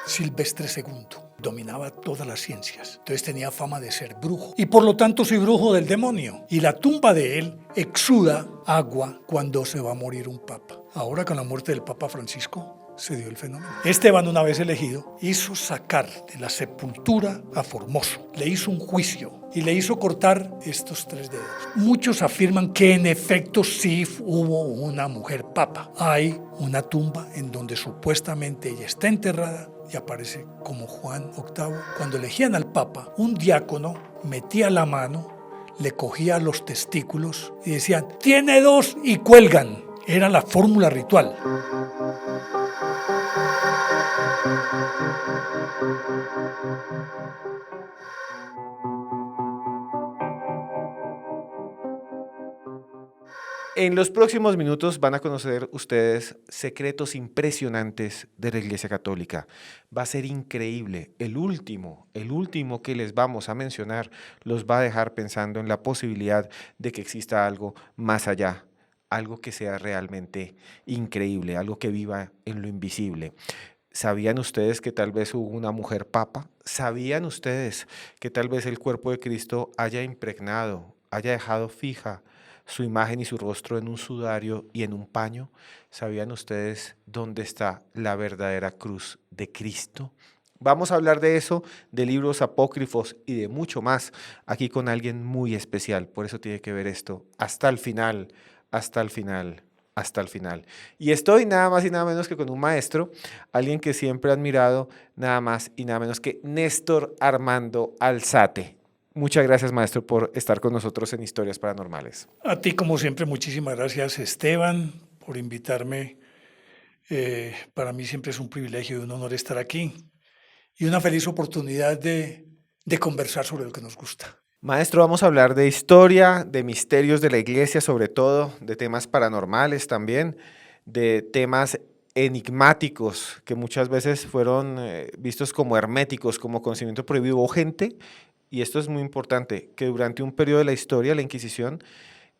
Silvestre II. Dominaba todas las ciencias, entonces tenía fama de ser brujo y por lo tanto soy brujo del demonio. Y la tumba de él exuda agua cuando se va a morir un papa. Ahora con la muerte del Papa Francisco se dio el fenómeno. Esteban, una vez elegido, hizo sacar de la sepultura a Formoso, le hizo un juicio y le hizo cortar estos 3 dedos. Muchos afirman que en efecto sí hubo una mujer papa. Hay una tumba en donde supuestamente ella está enterrada y aparece como Juan VIII. Cuando elegían al papa, un diácono metía la mano, le cogía los testículos y decían, tiene 2 y cuelgan. Era la fórmula ritual. En los próximos minutos van a conocer ustedes secretos impresionantes de la Iglesia Católica. Va a ser increíble. El último que les vamos a mencionar los va a dejar pensando en la posibilidad de que exista algo más allá, algo que sea realmente increíble, algo que viva en lo invisible. ¿Sabían ustedes que tal vez hubo una mujer papa? ¿Sabían ustedes que tal vez el cuerpo de Cristo haya impregnado, haya dejado fija su imagen y su rostro en un sudario y en un paño? ¿Sabían ustedes dónde está la verdadera cruz de Cristo? Vamos a hablar de eso, de libros apócrifos y de mucho más, aquí con alguien muy especial. Por eso tiene que ver esto hasta el final, hasta el final, hasta el final. Y estoy nada más y nada menos que con un maestro, alguien que siempre he admirado, nada más y nada menos que Néstor Armando Alzate. Muchas gracias, maestro, por estar con nosotros en Historias Paranormales. A ti, como siempre, muchísimas gracias, Esteban, por invitarme. Para mí siempre es un privilegio y un honor estar aquí y una feliz oportunidad de conversar sobre lo que nos gusta. Maestro, vamos a hablar de historia, de misterios de la iglesia, sobre todo, de temas paranormales también, de temas enigmáticos que muchas veces fueron vistos como herméticos, como conocimiento prohibido. Hubo gente, y esto es muy importante, que durante un periodo de la historia, la Inquisición,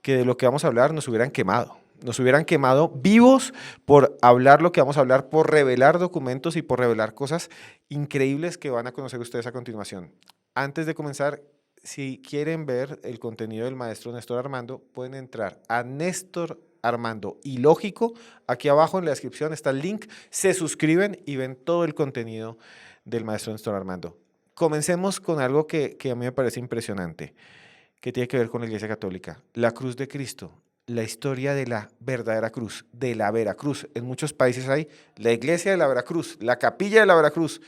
que de lo que vamos a hablar nos hubieran quemado. Nos hubieran quemado vivos por hablar lo que vamos a hablar, por revelar documentos y por revelar cosas increíbles que van a conocer ustedes a continuación. Antes de comenzar, si quieren ver el contenido del maestro Néstor Armando, pueden entrar a Néstor Armando y Lógico. Aquí abajo en la descripción está el link. Se suscriben y ven todo el contenido del maestro Néstor Armando. Comencemos con algo que a mí me parece impresionante, que tiene que ver con la Iglesia Católica. La cruz de Cristo, la historia de la verdadera cruz, de la Veracruz. En muchos países hay la iglesia de la Veracruz, la capilla de la Veracruz,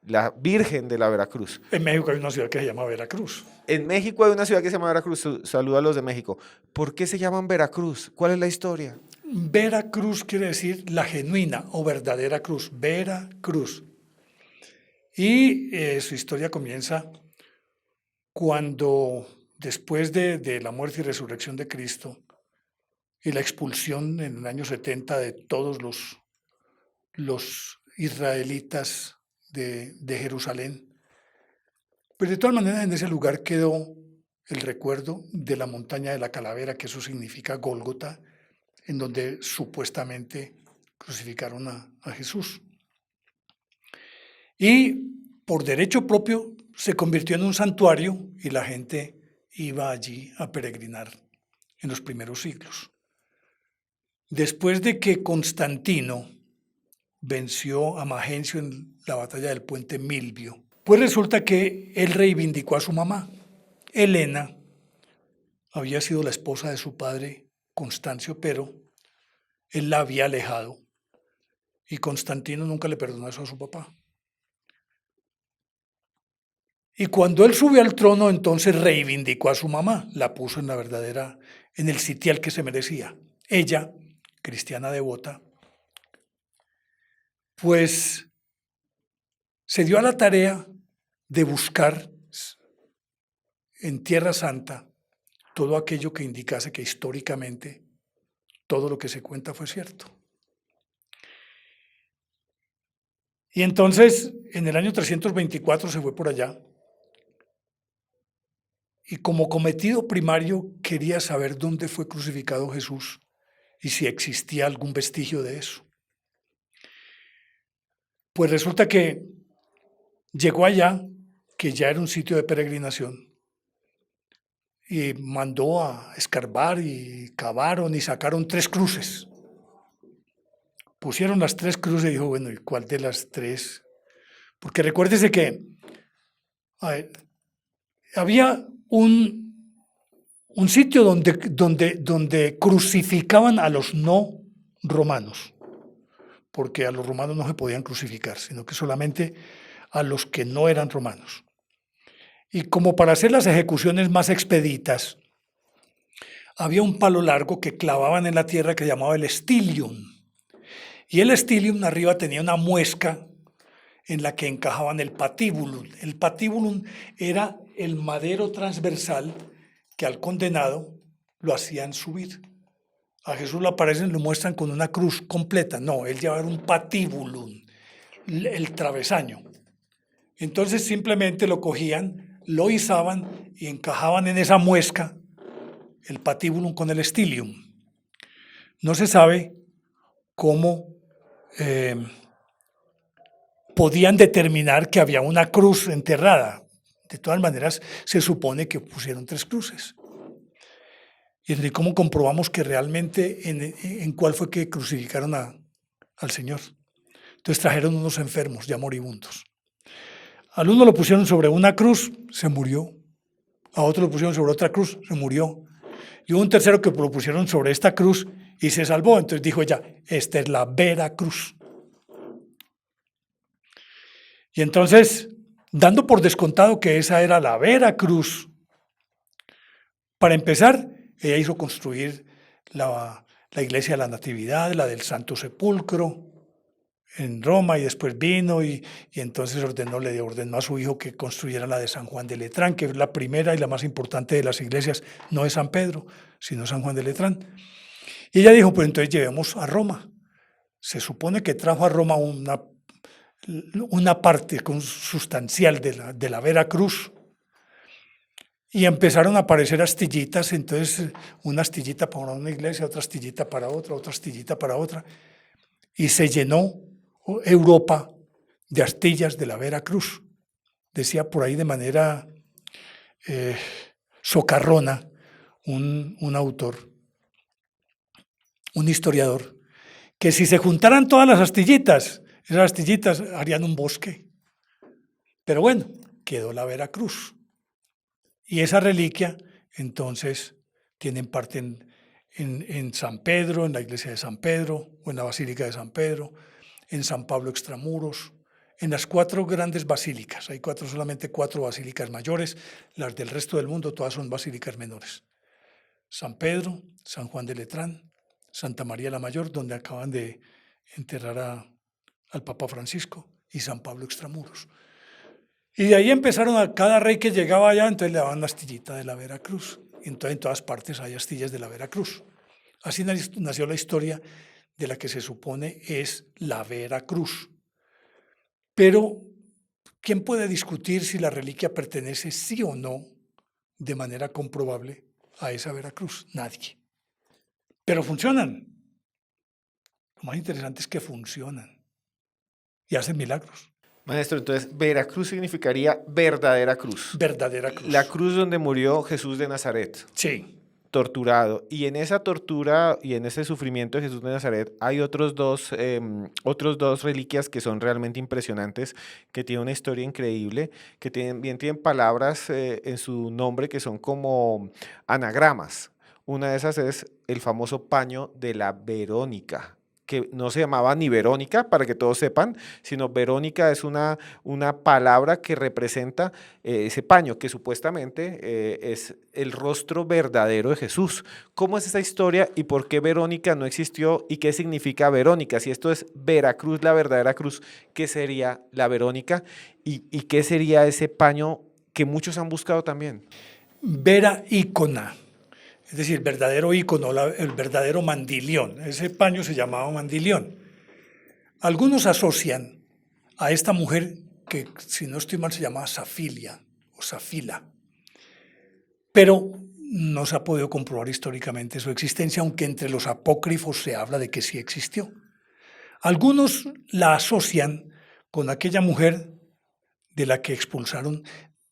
la Virgen de la Veracruz. En México hay una ciudad que se llama Veracruz. En México hay una ciudad que se llama Veracruz. Saluda a los de México. ¿Por qué se llaman Veracruz? ¿Cuál es la historia? Veracruz quiere decir la genuina o verdadera cruz, Veracruz. Y su historia comienza cuando, después de la muerte y resurrección de Cristo y la expulsión en el año 70 de todos los israelitas de Jerusalén, pues de todas maneras en ese lugar quedó el recuerdo de la montaña de la calavera, que eso significa Gólgota, en donde supuestamente crucificaron a Jesús. Y por derecho propio se convirtió en un santuario y la gente iba allí a peregrinar en los primeros siglos. Después de que Constantino venció a Magencio en la batalla del puente Milvio, pues resulta que él reivindicó a su mamá. Helena había sido la esposa de su padre Constancio, pero él la había alejado y Constantino nunca le perdonó eso a su papá. Y cuando él subió al trono, entonces reivindicó a su mamá, la puso en el sitial que se merecía. Ella, cristiana devota, pues se dio a la tarea de buscar en Tierra Santa todo aquello que indicase que históricamente todo lo que se cuenta fue cierto. Y entonces, en el año 324 se fue por allá y como cometido primario quería saber dónde fue crucificado Jesús y si existía algún vestigio de eso. Pues resulta que Llegó allá, que ya era un sitio de peregrinación, y mandó a escarbar y cavaron y sacaron 3 cruces. Pusieron las 3 cruces y dijo, bueno, ¿y cuál de las 3? Porque recuérdese que a ver, había un sitio donde crucificaban a los no romanos, porque a los romanos no se podían crucificar, sino que solamente a los que no eran romanos. Y como para hacer las ejecuciones más expeditas, había un palo largo que clavaban en la tierra que llamaba el stilium. Y el stilium arriba tenía una muesca en la que encajaban el patíbulum. El patíbulum era el madero transversal que al condenado lo hacían subir. A Jesús lo aparecen, lo muestran con una cruz completa. No, él llevaba un patíbulum, el travesaño. Entonces simplemente lo cogían, lo izaban y encajaban en esa muesca el patíbulum con el stilium. No se sabe cómo podían determinar que había una cruz enterrada. De todas maneras, se supone que pusieron 3 cruces. Y entonces, ¿cómo comprobamos que realmente en cuál fue que crucificaron al Señor? Entonces trajeron unos enfermos ya moribundos. Al uno lo pusieron sobre una cruz, se murió. A otro lo pusieron sobre otra cruz, se murió. Y hubo un tercero que lo pusieron sobre esta cruz y se salvó. Entonces dijo ella, esta es la vera cruz. Y entonces, dando por descontado que esa era la vera cruz, para empezar, ella hizo construir la iglesia de la Natividad, la del Santo Sepulcro, en Roma, y después vino y entonces le ordenó a su hijo que construyera la de San Juan de Letrán, que es la primera y la más importante de las iglesias, no de San Pedro, sino San Juan de Letrán. Y ella dijo, pues entonces llevemos a Roma. Se supone que trajo a Roma una parte sustancial de la vera cruz. Y empezaron a aparecer astillitas, entonces una astillita para una iglesia, otra astillita para otra astillita para otra. Y se llenó Europa de astillas de la vera cruz. Decía por ahí de manera socarrona un autor, un historiador, que si se juntaran todas las astillitas, esas astillitas harían un bosque. Pero bueno, quedó la vera cruz. Y esa reliquia, entonces, tienen parte en San Pedro, en la iglesia de San Pedro, o en la basílica de San Pedro, en San Pablo Extramuros, en las 4 grandes basílicas. Hay solamente 4 basílicas mayores, las del resto del mundo todas son basílicas menores. San Pedro, San Juan de Letrán, Santa María la Mayor, donde acaban de enterrar al Papa Francisco, y San Pablo Extramuros. Y de ahí empezaron a cada rey que llegaba allá, entonces le daban la astillita de la vera cruz. Y entonces en todas partes hay astillas de la vera cruz. Así nació la historia de la que se supone es la vera cruz. Pero, ¿quién puede discutir si la reliquia pertenece sí o no, de manera comprobable, a esa vera cruz? Nadie. Pero funcionan. Lo más interesante es que funcionan y hacen milagros. Maestro, entonces, Veracruz significaría verdadera cruz. Verdadera cruz. La cruz donde murió Jesús de Nazaret. Sí. Torturado. Y en esa tortura y en ese sufrimiento de Jesús de Nazaret hay otros dos reliquias que son realmente impresionantes, que tienen una historia increíble, que tienen palabras en su nombre que son como anagramas. Una de esas es el famoso paño de la Verónica, que no se llamaba ni Verónica, para que todos sepan, sino Verónica es una palabra que representa ese paño, que supuestamente es el rostro verdadero de Jesús. ¿Cómo es esa historia y por qué Verónica no existió y qué significa Verónica? Si esto es Veracruz, la verdadera cruz, ¿qué sería la Verónica? ¿Y qué sería ese paño que muchos han buscado también? Vera ícona. Es decir, el verdadero ícono, el verdadero mandilión. Ese paño se llamaba mandilión. Algunos asocian a esta mujer, que si no estoy mal se llamaba Safilia o Safila, pero no se ha podido comprobar históricamente su existencia, aunque entre los apócrifos se habla de que sí existió. Algunos la asocian con aquella mujer de la que expulsaron,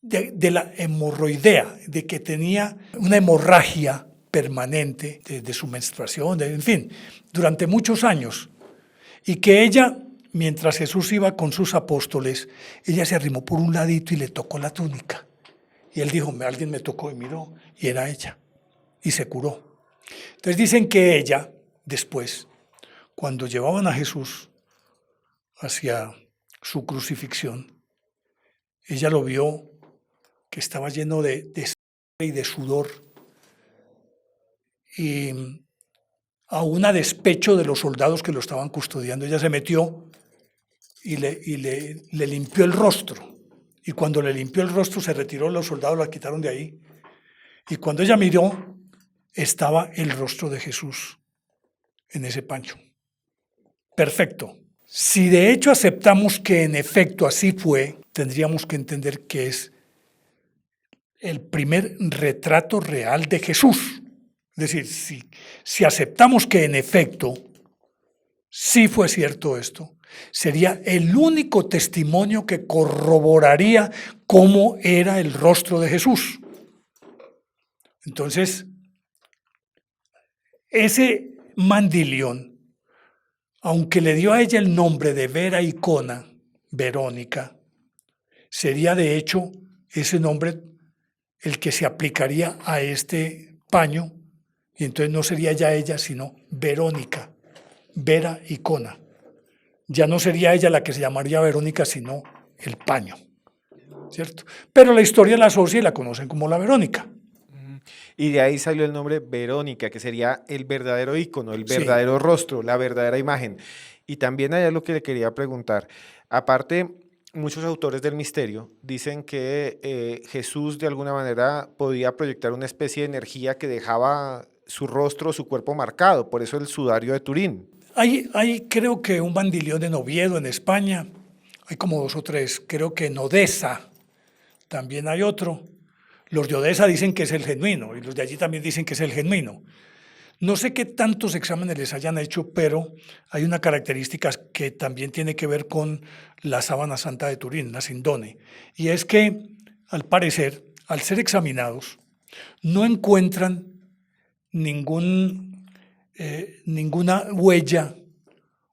de la hemorroidea, de que tenía una hemorragia permanente de su menstruación, en fin, durante muchos años. Y que ella, mientras Jesús iba con sus apóstoles, ella se arrimó por un ladito y le tocó la túnica. Y él dijo, alguien me tocó y miró, y era ella. Y se curó. Entonces dicen que ella, después, cuando llevaban a Jesús hacia su crucifixión, ella lo vio que estaba lleno de sangre y de sudor, y aún a despecho de los soldados que lo estaban custodiando, ella se metió y le limpió el rostro. Y cuando le limpió el rostro, se retiró, los soldados la quitaron de ahí. Y cuando ella miró, estaba el rostro de Jesús en ese paño. Perfecto. Si de hecho aceptamos que en efecto así fue, tendríamos que entender que es el primer retrato real de Jesús. Es decir, si aceptamos que en efecto sí fue cierto esto, sería el único testimonio que corroboraría cómo era el rostro de Jesús. Entonces, ese mandilión, aunque le dio a ella el nombre de Vera Icona, Verónica, sería de hecho ese nombre el que se aplicaría a este paño, y entonces no sería ya ella, sino Verónica, Vera Icona. Ya no sería ella la que se llamaría Verónica, sino el paño, ¿cierto? Pero la historia la asocia y la conocen como la Verónica. Y de ahí salió el nombre Verónica, que sería el verdadero ícono, el Sí. verdadero rostro, la verdadera imagen. Y también hay algo que le quería preguntar. Aparte, muchos autores del misterio dicen que Jesús de alguna manera podía proyectar una especie de energía que dejaba su rostro, su cuerpo marcado, por eso el sudario de Turín. Hay creo que un bandilión en Oviedo, en España. Hay como 2 o 3. Creo que en Odessa también hay otro. Los de Odessa dicen que es el genuino y los de allí también dicen que es el genuino. No sé qué tantos exámenes les hayan hecho, pero hay una característica que también tiene que ver con la sábana santa de Turín, la Sindone, y es que, al parecer, al ser examinados, no encuentran ninguna huella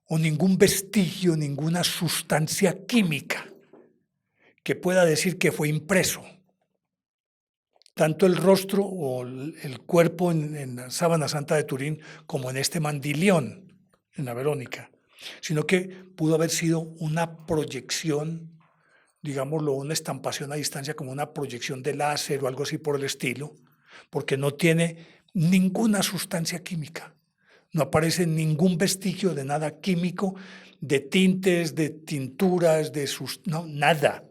o ningún vestigio, ninguna sustancia química que pueda decir que fue impreso. Tanto el rostro o el cuerpo en la sábana santa de Turín como en este mandilión en la Verónica, sino que pudo haber sido una proyección, digámoslo, una estampación a distancia, como una proyección de láser o algo así por el estilo, porque no tiene ninguna sustancia química, no aparece ningún vestigio de nada químico, de tintes, de tinturas, no, nada,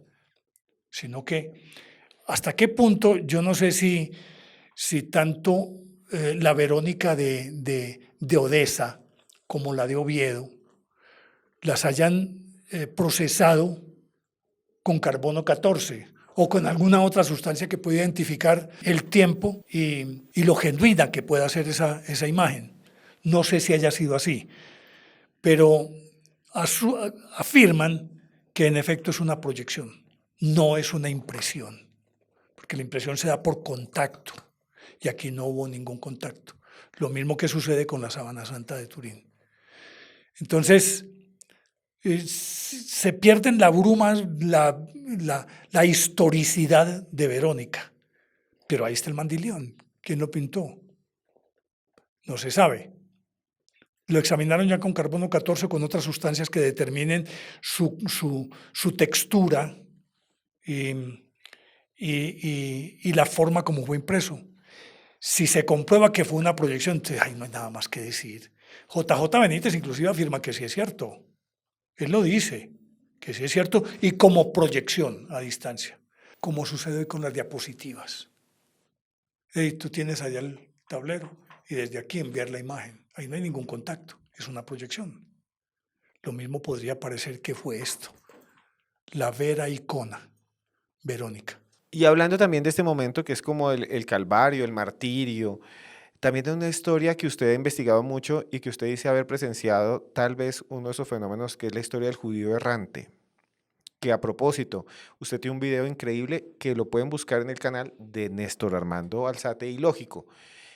sino que hasta qué punto, yo no sé si tanto la Verónica de Odessa como la de Oviedo las hayan procesado con carbono 14 o con alguna otra sustancia que pueda identificar el tiempo y lo genuina que pueda ser esa imagen. No sé si haya sido así, pero afirman que en efecto es una proyección, no es una impresión, porque la impresión se da por contacto y aquí no hubo ningún contacto. Lo mismo que sucede con la sábana santa de Turín. Entonces, se pierde en la bruma la historicidad de Verónica, pero ahí está el mandilión. ¿Quién lo pintó? No se sabe. Lo examinaron ya con carbono 14 con otras sustancias que determinen su textura y la forma como fue impreso. Si se comprueba que fue una proyección, entonces no hay nada más que decir. JJ Benítez inclusive afirma que sí es cierto. Él lo dice, que sí es cierto, y como proyección a distancia, como sucede hoy con las diapositivas. Tú tienes allá el tablero y desde aquí enviar la imagen. Ahí no hay ningún contacto, es una proyección. Lo mismo podría parecer que fue esto, la Vera Icona, Verónica. Y hablando también de este momento que es como el Calvario, el martirio, también de una historia que usted ha investigado mucho y que usted dice haber presenciado tal vez uno de esos fenómenos que es la historia del judío errante. que a propósito, usted tiene un video increíble que lo pueden buscar en el canal de Néstor Armando Alzate y Lógico.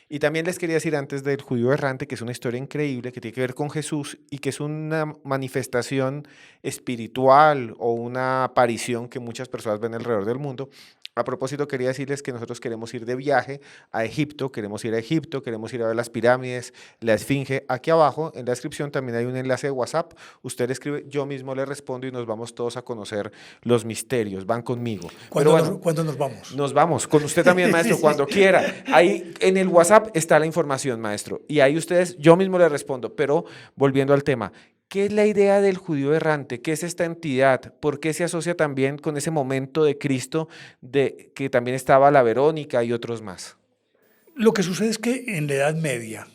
Y también les quería decir antes del judío errante, que es una historia increíble, que tiene que ver con Jesús y que es una manifestación espiritual o una aparición que muchas personas ven alrededor del mundo. A propósito, quería decirles que nosotros queremos ir de viaje a Egipto, queremos ir a ver las pirámides, la Esfinge. Aquí abajo, en la descripción, también hay un enlace de WhatsApp. Usted le escribe, yo mismo le respondo y nos vamos todos a conocer los misterios. Van conmigo. Pero bueno, ¿Cuándo nos vamos? nos vamos, con usted también, maestro, cuando quiera. Ahí en el WhatsApp está la información, maestro. Y ahí ustedes, yo mismo le respondo. Pero volviendo al tema, ¿qué es la idea del judío errante? ¿Qué es esta entidad? ¿Por qué se asocia también con ese momento de Cristo de que también estaba la Verónica y otros más? Lo que sucede es que en la Edad Media,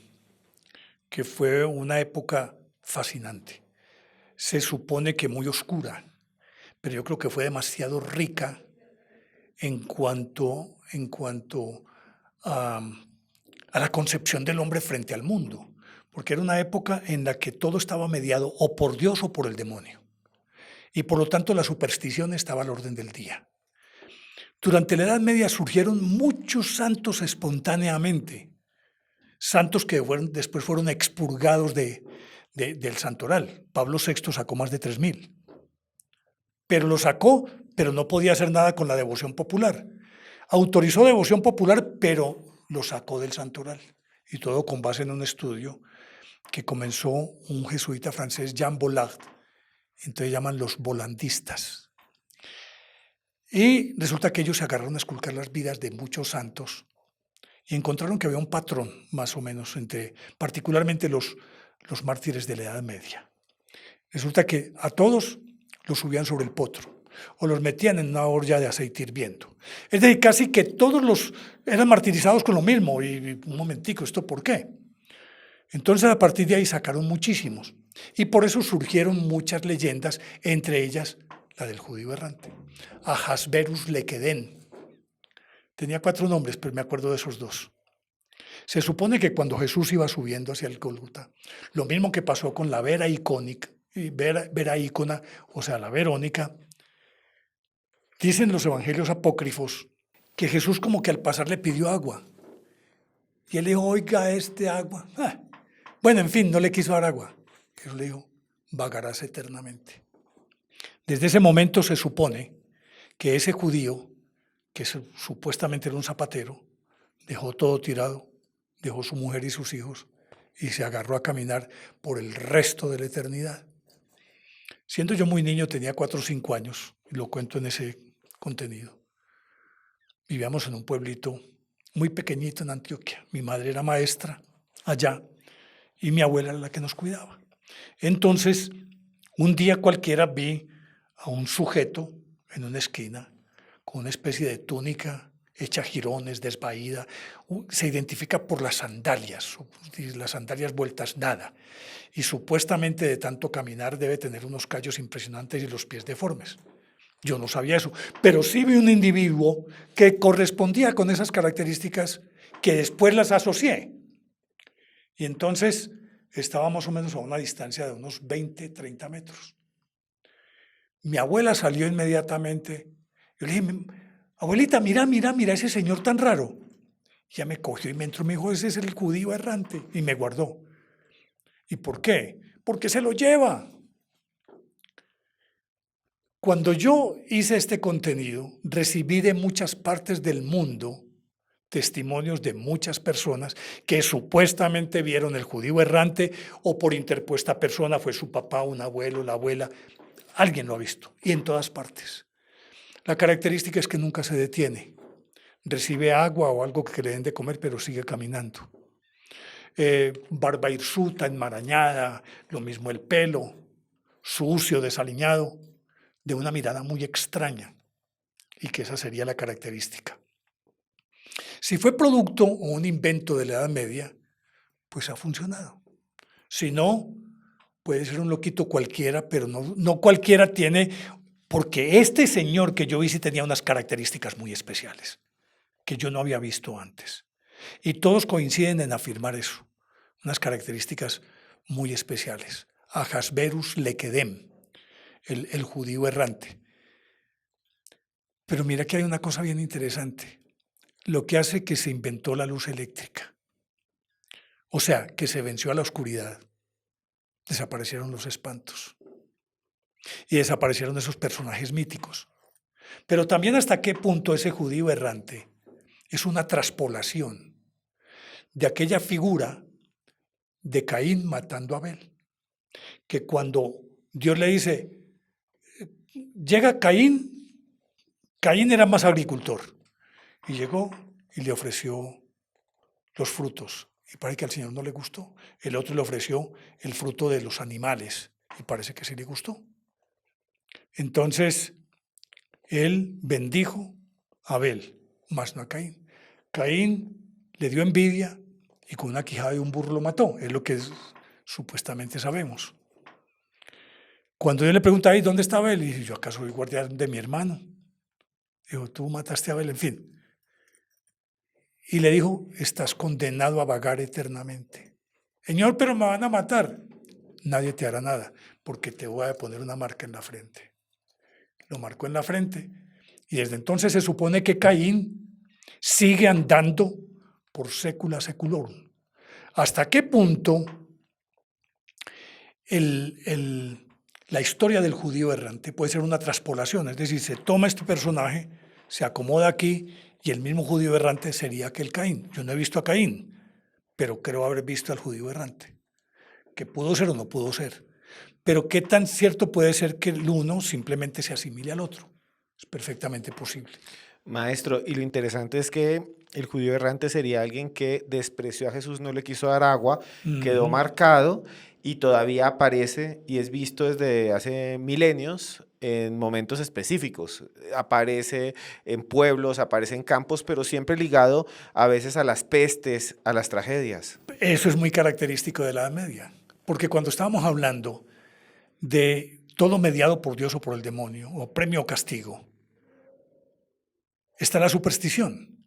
que fue una época fascinante, se supone que muy oscura, pero yo creo que fue demasiado rica en cuanto a, a la concepción del hombre frente al mundo, porque era una época en la que todo estaba mediado o por Dios o por el demonio, y por lo tanto la superstición estaba al orden del día. Durante la Edad Media surgieron muchos santos espontáneamente, santos que después fueron expurgados del santoral. Pablo VI sacó más de 3000, pero lo sacó, pero no podía hacer nada con la devoción popular. Autorizó devoción popular, pero lo sacó del santoral, y todo con base en un estudio que comenzó un jesuita francés, Jean Bollard, entonces llaman los volandistas. Y resulta que ellos se agarraron a esculcar las vidas de muchos santos y encontraron que había un patrón, más o menos, particularmente los mártires de la Edad Media. Resulta que a todos los subían sobre el potro o los metían en una olla de aceite hirviendo. Es decir, casi que todos eran martirizados con lo mismo. Y un momentico, ¿esto por qué? Entonces, a partir de ahí sacaron muchísimos. Y por eso surgieron muchas leyendas, entre ellas la del judío errante. Ahasverus Lequedén. Tenía 4 nombres, pero me acuerdo de esos 2. Se supone que cuando Jesús iba subiendo hacia el Gólgota, lo mismo que pasó con la Vera Ícona, o sea, la Verónica, dicen los evangelios apócrifos que Jesús como que al pasar le pidió agua. Y él dijo, oiga, agua. Bueno, en fin, no le quiso dar agua. Jesús le dijo, vagarás eternamente. Desde ese momento se supone que ese judío, que supuestamente era un zapatero, dejó todo tirado, dejó su mujer y sus hijos y se agarró a caminar por el resto de la eternidad. Siendo yo muy niño, tenía 4 o 5 años, y lo cuento en ese contenido. Vivíamos en un pueblito muy pequeñito en Antioquia. Mi madre era maestra allá y mi abuela era la que nos cuidaba. Entonces, un día cualquiera vi a un sujeto en una esquina con una especie de túnica hecha jirones, desvaída. Se identifica por las sandalias vueltas nada. Y supuestamente de tanto caminar debe tener unos callos impresionantes y los pies deformes. Yo no sabía eso, pero sí vi un individuo que correspondía con esas características que después las asocié. Y entonces estaba más o menos a una distancia de unos 20, 30 metros. Mi abuela salió inmediatamente. Yo le dije, abuelita, mira ese señor tan raro. Ya me cogió y me entró y me dijo, ese es el judío errante. Y me guardó. ¿Y por qué? Porque se lo lleva. Cuando yo hice este contenido, recibí de muchas partes del mundo testimonios de muchas personas que supuestamente vieron el judío errante o por interpuesta persona, fue su papá, un abuelo, la abuela, alguien lo ha visto y en todas partes. La característica es que nunca se detiene, recibe agua o algo que le den de comer, pero sigue caminando. Barba hirsuta, enmarañada, lo mismo el pelo, sucio, desaliñado, de una mirada muy extraña, y que esa sería la característica. Si fue producto o un invento de la Edad Media, pues ha funcionado. Si no, puede ser un loquito cualquiera, pero no cualquiera tiene, porque este señor que yo vi sí tenía unas características muy especiales, que yo no había visto antes. Y todos coinciden en afirmar eso, unas características muy especiales. Ahasverus Lequedén, el judío errante. Pero mira que hay una cosa bien interesante. Lo que hace que se inventó la luz eléctrica. O sea, que se venció a la oscuridad. Desaparecieron los espantos. Y desaparecieron esos personajes míticos. Pero también hasta qué punto ese judío errante es una traspolación de aquella figura de Caín matando a Abel. Que cuando Dios le dice, llega Caín, Caín era más agricultor. Y llegó y le ofreció los frutos. Y parece que al Señor no le gustó. El otro le ofreció el fruto de los animales. Y parece que sí le gustó. Entonces, él bendijo a Abel, mas no a Caín. Caín le dio envidia y con una quijada de un burro lo mató. Es lo que supuestamente sabemos. Cuando Dios le pregunta ahí, ¿dónde está Abel? Y dice, yo acaso soy guardián de mi hermano. Dijo, tú mataste a Abel, en fin. Y le dijo, estás condenado a vagar eternamente. Señor, pero me van a matar. Nadie te hará nada, porque te voy a poner una marca en la frente. Lo marcó en la frente. Y desde entonces se supone que Caín sigue andando por sécula seculorum. ¿Hasta qué punto la historia del judío errante puede ser una traspolación? Es decir, se toma este personaje, se acomoda aquí, y el mismo judío errante sería aquel Caín. Yo no he visto a Caín, pero creo haber visto al judío errante. Que pudo ser o no pudo ser. Pero qué tan cierto puede ser que el uno simplemente se asimile al otro. Es perfectamente posible. Maestro, y lo interesante es que el judío errante sería alguien que despreció a Jesús, no le quiso dar agua, quedó marcado y todavía aparece y es visto desde hace milenios en momentos específicos. Aparece en pueblos, aparece en campos, pero siempre ligado a veces a las pestes, a las tragedias. Eso es muy característico de la Edad Media, porque cuando estábamos hablando de todo mediado por Dios o por el demonio, o premio o castigo, está la superstición.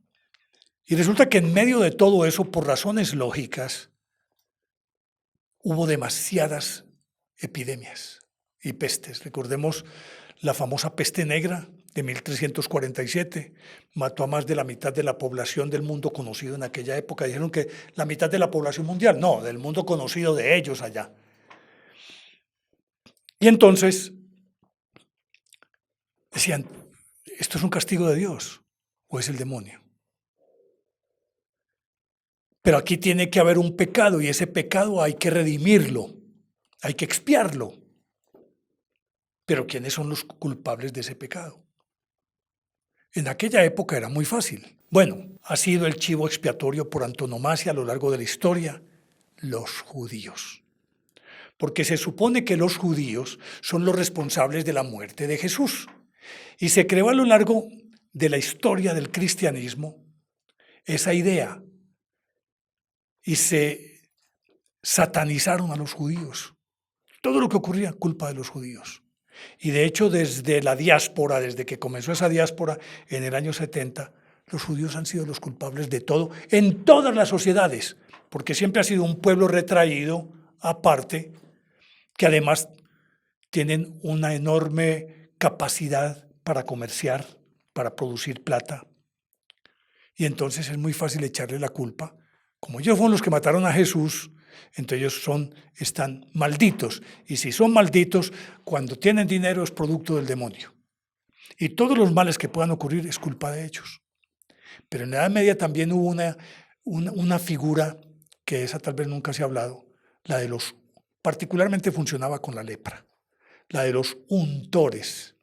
Y resulta que en medio de todo eso, por razones lógicas, hubo demasiadas epidemias y pestes. Recordemos la famosa peste negra de 1347, mató a más de la mitad de la población del mundo conocido en aquella época. Dijeron que la mitad de la población mundial, no, del mundo conocido de ellos allá. Y entonces decían, ¿esto es un castigo de Dios o es el demonio? Pero aquí tiene que haber un pecado y ese pecado hay que redimirlo, hay que expiarlo. Pero ¿quiénes son los culpables de ese pecado? En aquella época era muy fácil. Bueno, ha sido el chivo expiatorio por antonomasia a lo largo de la historia, los judíos. Porque se supone que los judíos son los responsables de la muerte de Jesús. Y se creó a lo largo de la historia del cristianismo esa idea. Y se satanizaron a los judíos. Todo lo que ocurría, culpa de los judíos. Y de hecho, desde la diáspora, desde que comenzó esa diáspora en el año 70, los judíos han sido los culpables de todo, en todas las sociedades, porque siempre ha sido un pueblo retraído, aparte, que además tienen una enorme capacidad para comerciar, para producir plata. Y entonces es muy fácil echarle la culpa. Como ellos fueron los que mataron a Jesús, entonces ellos están malditos. Y si son malditos, cuando tienen dinero es producto del demonio. Y todos los males que puedan ocurrir es culpa de ellos. Pero en la Edad Media también hubo una figura, que esa tal vez nunca se ha hablado, la de los, particularmente funcionaba con la lepra, la de los untores.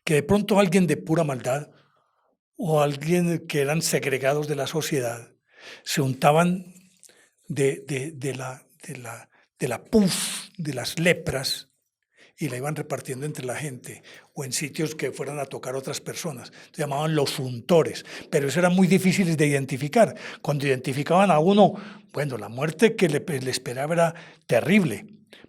Que de pronto alguien de pura maldad o alguien que eran segregados de la sociedad se untaban de la pus de las lepras y la iban repartiendo entre la gente o en sitios que fueran a tocar otras personas. Se llamaban los untores, pero eso era muy difícil de identificar. Cuando identificaban a uno, bueno, la muerte que le esperaba era terrible.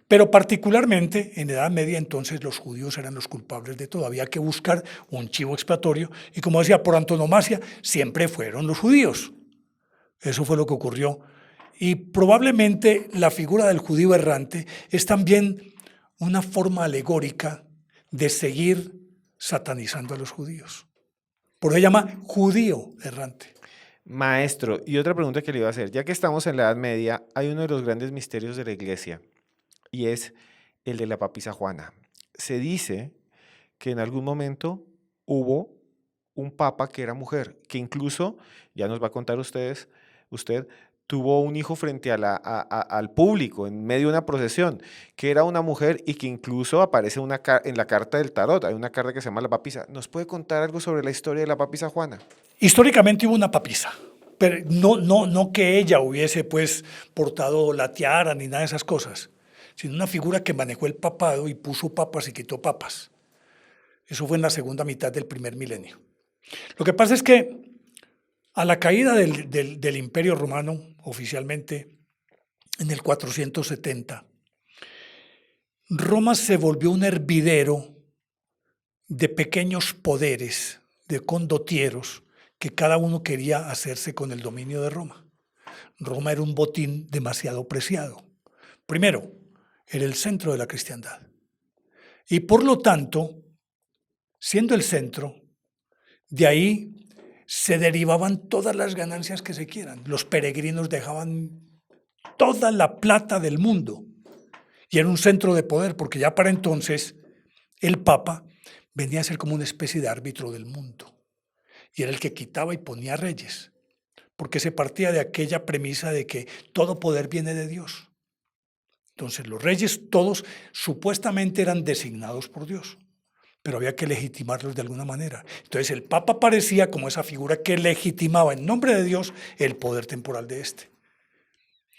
Pero particularmente en la Edad Media entonces los judíos eran los culpables de todo. Había que buscar un chivo expiatorio y como decía, por antonomasia siempre fueron los judíos. Eso fue lo que ocurrió. Y probablemente la figura del judío errante es también una forma alegórica de seguir satanizando a los judíos. Por eso se llama judío errante. Maestro, y otra pregunta que le iba a hacer, ya que estamos en la Edad Media, hay uno de los grandes misterios de la iglesia y es el de la papisa Juana. Se dice que en algún momento hubo un papa que era mujer, que incluso, ya nos va a contar usted tuvo un hijo frente al público en medio de una procesión, que era una mujer y que incluso aparece en la carta del tarot, hay una carta que se llama la papisa. ¿Nos puede contar algo sobre la historia de la papisa Juana? Históricamente hubo una papisa, pero no que ella hubiese pues portado la tiara ni nada de esas cosas, sino una figura que manejó el papado y puso papas y quitó papas. Eso fue en la segunda mitad del primer milenio. Lo que pasa es que a la caída del Imperio Romano, oficialmente, en el 470, Roma se volvió un hervidero de pequeños poderes, de condotieros, que cada uno quería hacerse con el dominio de Roma. Roma era un botín demasiado preciado. Primero, era el centro de la cristiandad. Y por lo tanto, siendo el centro, de ahí se derivaban todas las ganancias que se quieran. Los peregrinos dejaban toda la plata del mundo. Y era un centro de poder, porque ya para entonces el Papa venía a ser como una especie de árbitro del mundo. Y era el que quitaba y ponía reyes, porque se partía de aquella premisa de que todo poder viene de Dios. Entonces los reyes todos supuestamente eran designados por Dios, pero había que legitimarlos de alguna manera. Entonces el Papa aparecía como esa figura que legitimaba en nombre de Dios el poder temporal de éste.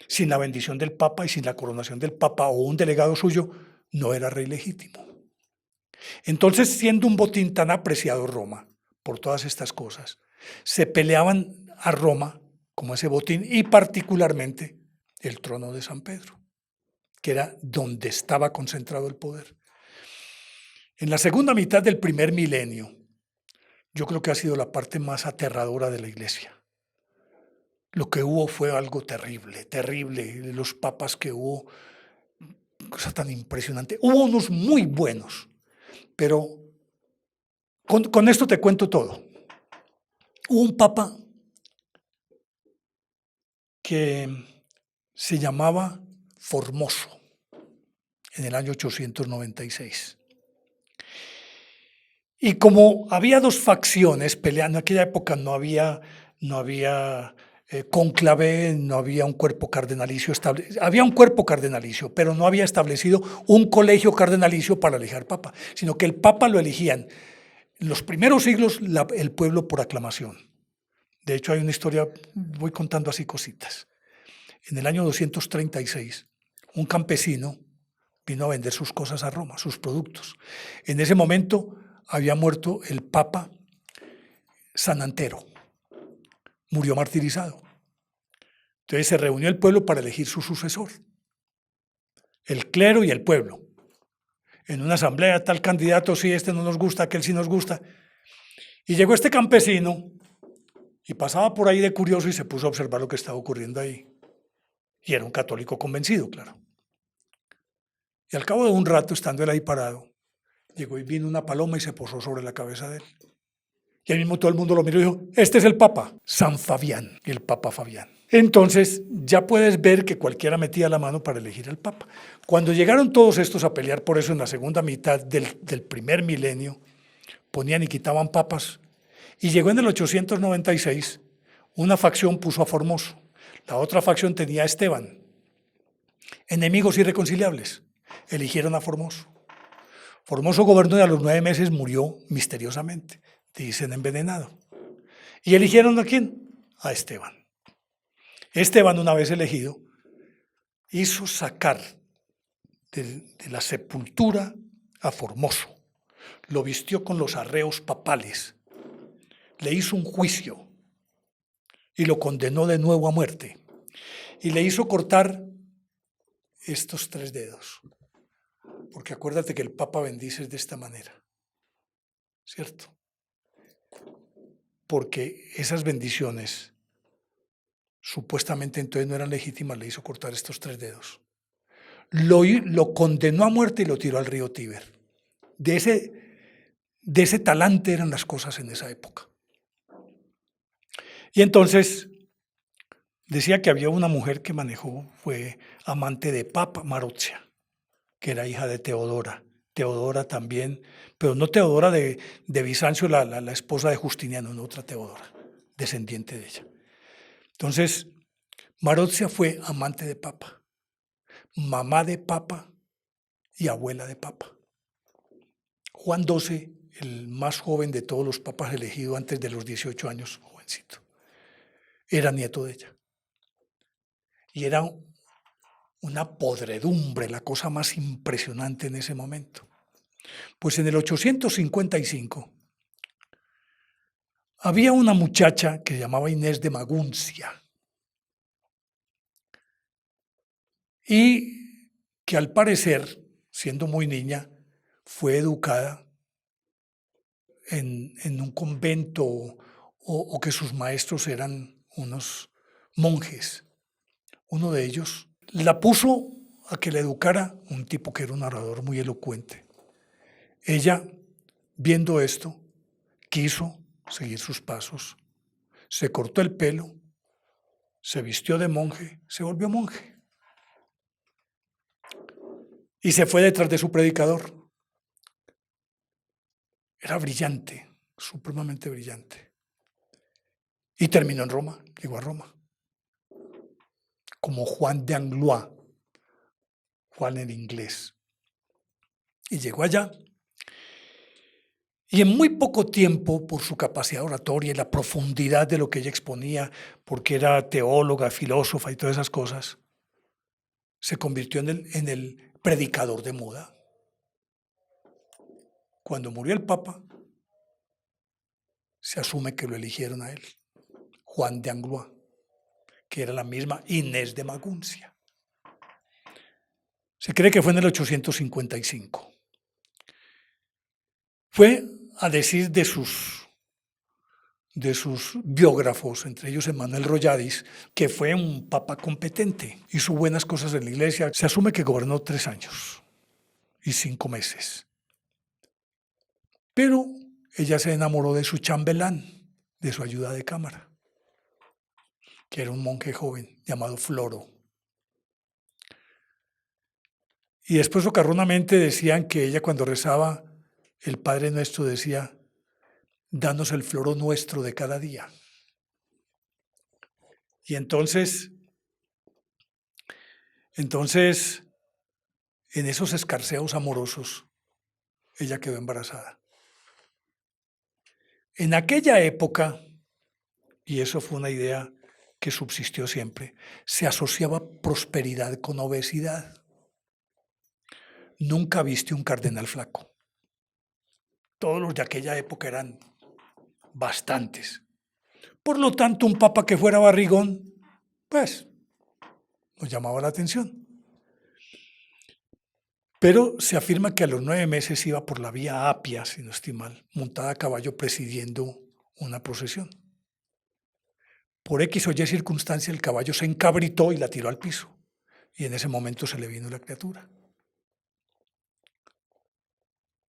Sin la bendición del Papa y sin la coronación del Papa o un delegado suyo, no era rey legítimo. Entonces, siendo un botín tan apreciado Roma por todas estas cosas, se peleaban a Roma como ese botín y particularmente el trono de San Pedro, que era donde estaba concentrado el poder. En la segunda mitad del primer milenio, yo creo que ha sido la parte más aterradora de la iglesia. Lo que hubo fue algo terrible, terrible. Los papas que hubo, cosa tan impresionante. Hubo unos muy buenos, pero con esto te cuento todo. Hubo un papa que se llamaba Formoso en el año 896. Y como había dos facciones peleando, en aquella época no había cónclave, no había un cuerpo cardenalicio establecido. Había un cuerpo cardenalicio, pero no había establecido un colegio cardenalicio para elegir papa, sino que el papa lo elegían en los primeros siglos el pueblo por aclamación. De hecho, hay una historia, voy contando así cositas. En el año 236, un campesino vino a vender sus cosas a Roma, sus productos. En ese momento había muerto el papa San Antero. Murió martirizado. Entonces se reunió el pueblo para elegir su sucesor. El clero y el pueblo. En una asamblea, tal candidato, sí, este no nos gusta, aquel sí nos gusta. Y llegó este campesino y pasaba por ahí de curioso y se puso a observar lo que estaba ocurriendo ahí. Y era un católico convencido, claro. Y al cabo de un rato, estando él ahí parado, llegó y vino una paloma y se posó sobre la cabeza de él. Y ahí mismo todo el mundo lo miró y dijo, este es el Papa, San Fabián, el Papa Fabián. Entonces ya puedes ver que cualquiera metía la mano para elegir al Papa. Cuando llegaron todos estos a pelear por eso en la segunda mitad del primer milenio, ponían y quitaban papas. Y llegó en el 896, una facción puso a Formoso, la otra facción tenía a Esteban. Enemigos irreconciliables, eligieron a Formoso. Formoso gobernó y a los 9 meses murió misteriosamente, dicen envenenado. ¿Y eligieron a quién? A Esteban. Esteban, una vez elegido, hizo sacar de la sepultura a Formoso. Lo vistió con los arreos papales. Le hizo un juicio y lo condenó de nuevo a muerte. Y le hizo cortar estos 3 dedos. Porque acuérdate que el Papa bendice de esta manera, ¿cierto? Porque esas bendiciones supuestamente entonces no eran legítimas, le hizo cortar estos 3 dedos. Lo condenó a muerte y lo tiró al río Tíber. De De ese talante eran las cosas en esa época. Y entonces decía que había una mujer que manejó, fue amante de Papa Marozia, que era hija de Teodora. Teodora también, pero no Teodora de Bizancio, la esposa de Justiniano, no otra Teodora, descendiente de ella. Entonces, Marozia fue amante de Papa, mamá de Papa y abuela de Papa. Juan XII, el más joven de todos los papas elegidos antes de los 18 años, jovencito, era nieto de ella. Y era una podredumbre, la cosa más impresionante en ese momento. Pues en el 855 había una muchacha que se llamaba Inés de Maguncia y que al parecer, siendo muy niña, fue educada en un convento o que sus maestros eran unos monjes. Uno de ellos la puso a que le educara un tipo que era un orador muy elocuente. Ella, viendo esto, quiso seguir sus pasos, se cortó el pelo, se vistió de monje, se volvió monje y se fue detrás de su predicador. Era brillante, supremamente brillante. Y terminó en Roma, llegó a Roma, como Juan de Anglois, Juan en inglés. Y llegó allá. Y en muy poco tiempo, por su capacidad oratoria y la profundidad de lo que ella exponía, porque era teóloga, filósofa y todas esas cosas, se convirtió en el predicador de moda. Cuando murió el Papa, se asume que lo eligieron a él, Juan de Anglois, que era la misma Inés de Maguncia. Se cree que fue en el 855. Fue a decir de sus biógrafos, entre ellos Emmanuel Rolladis, que fue un papa competente, hizo buenas cosas en la iglesia. Se asume que gobernó 3 años y 5 meses. Pero ella se enamoró de su chambelán, de su ayuda de cámara, que era un monje joven llamado Floro. Y después socarronamente decían que ella cuando rezaba el Padre Nuestro decía: danos el floro nuestro de cada día. Y entonces, en esos escarceos amorosos, ella quedó embarazada. En aquella época, y eso fue una idea que subsistió siempre, se asociaba prosperidad con obesidad. Nunca viste un cardenal flaco. Todos los de aquella época eran bastantes. Por lo tanto, un papa que fuera barrigón, pues, nos llamaba la atención. Pero se afirma que a los 9 meses iba por la vía Apia, si no estoy mal, montada a caballo presidiendo una procesión. Por X o Y circunstancia el caballo se encabritó y la tiró al piso. Y en ese momento se le vino la criatura.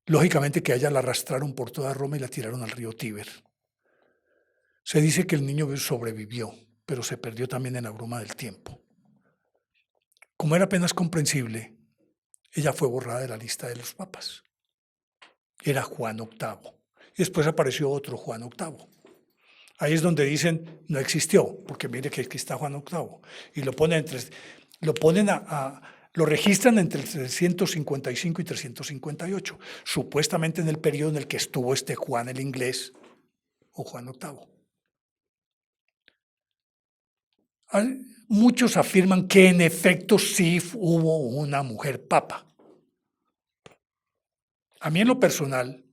Lógicamente que a ella la arrastraron por toda Roma y la tiraron al río Tíber. Se dice que el niño sobrevivió, pero se perdió también en la bruma del tiempo. Como era apenas comprensible, ella fue borrada de la lista de los papas. Era Juan VIII. Y después apareció otro Juan VIII. Ahí es donde dicen, no existió, porque mire que aquí está Juan VIII. Y lo registran entre 355 y 358, supuestamente en el periodo en el que estuvo este Juan el inglés o Juan VIII. Muchos afirman que en efecto sí hubo una mujer papa. A mí en lo personal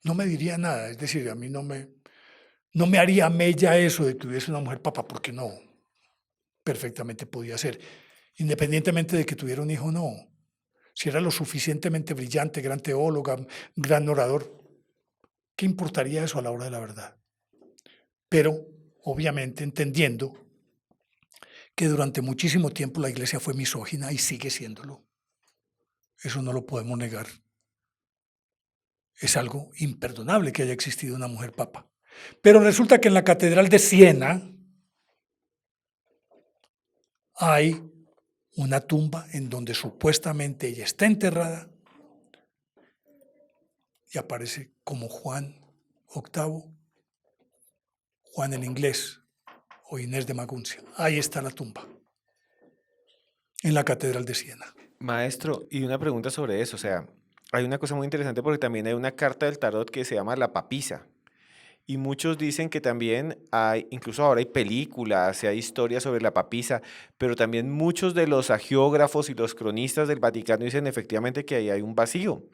no me diría nada, es decir, a mí no me haría mella eso de que hubiese una mujer papa, porque no, perfectamente podía ser, independientemente de que tuviera un hijo o no. Si era lo suficientemente brillante, gran teóloga, gran orador, ¿qué importaría eso a la hora de la verdad? Pero, obviamente, entendiendo que durante muchísimo tiempo la iglesia fue misógina y sigue siéndolo. Eso no lo podemos negar. Es algo imperdonable que haya existido una mujer papa. Pero resulta que en la Catedral de Siena hay una tumba en donde supuestamente ella está enterrada y aparece como Juan VIII, Juan el Inglés o Inés de Maguncia. Ahí está la tumba, en la Catedral de Siena. Maestro, y una pregunta sobre eso, o sea, hay una cosa muy interesante porque también hay una carta del tarot que se llama la papisa. Y muchos dicen que también hay, incluso ahora hay películas, hay historias sobre la papisa, pero también muchos de los agiógrafos y los cronistas del Vaticano dicen efectivamente que ahí hay un vacío,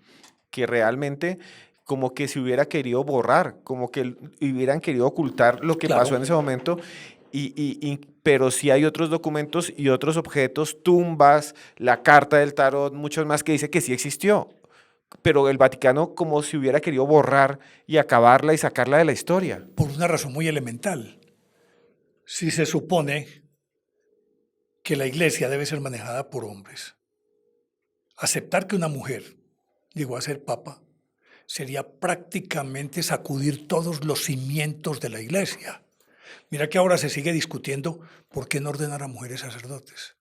que realmente como que se hubiera querido borrar, como que hubieran querido ocultar lo que pasó Claro, en ese momento, pero sí hay otros documentos y otros objetos, tumbas, la carta del tarot, muchos más que dice que sí existió, pero el Vaticano como si hubiera querido borrar y acabarla y sacarla de la historia. por una razón muy elemental. Si se supone que la iglesia debe ser manejada por hombres, aceptar que una mujer llegó a ser papa sería prácticamente sacudir todos los cimientos de la iglesia. Mira que ahora se sigue discutiendo por qué no ordenar a mujeres sacerdotes.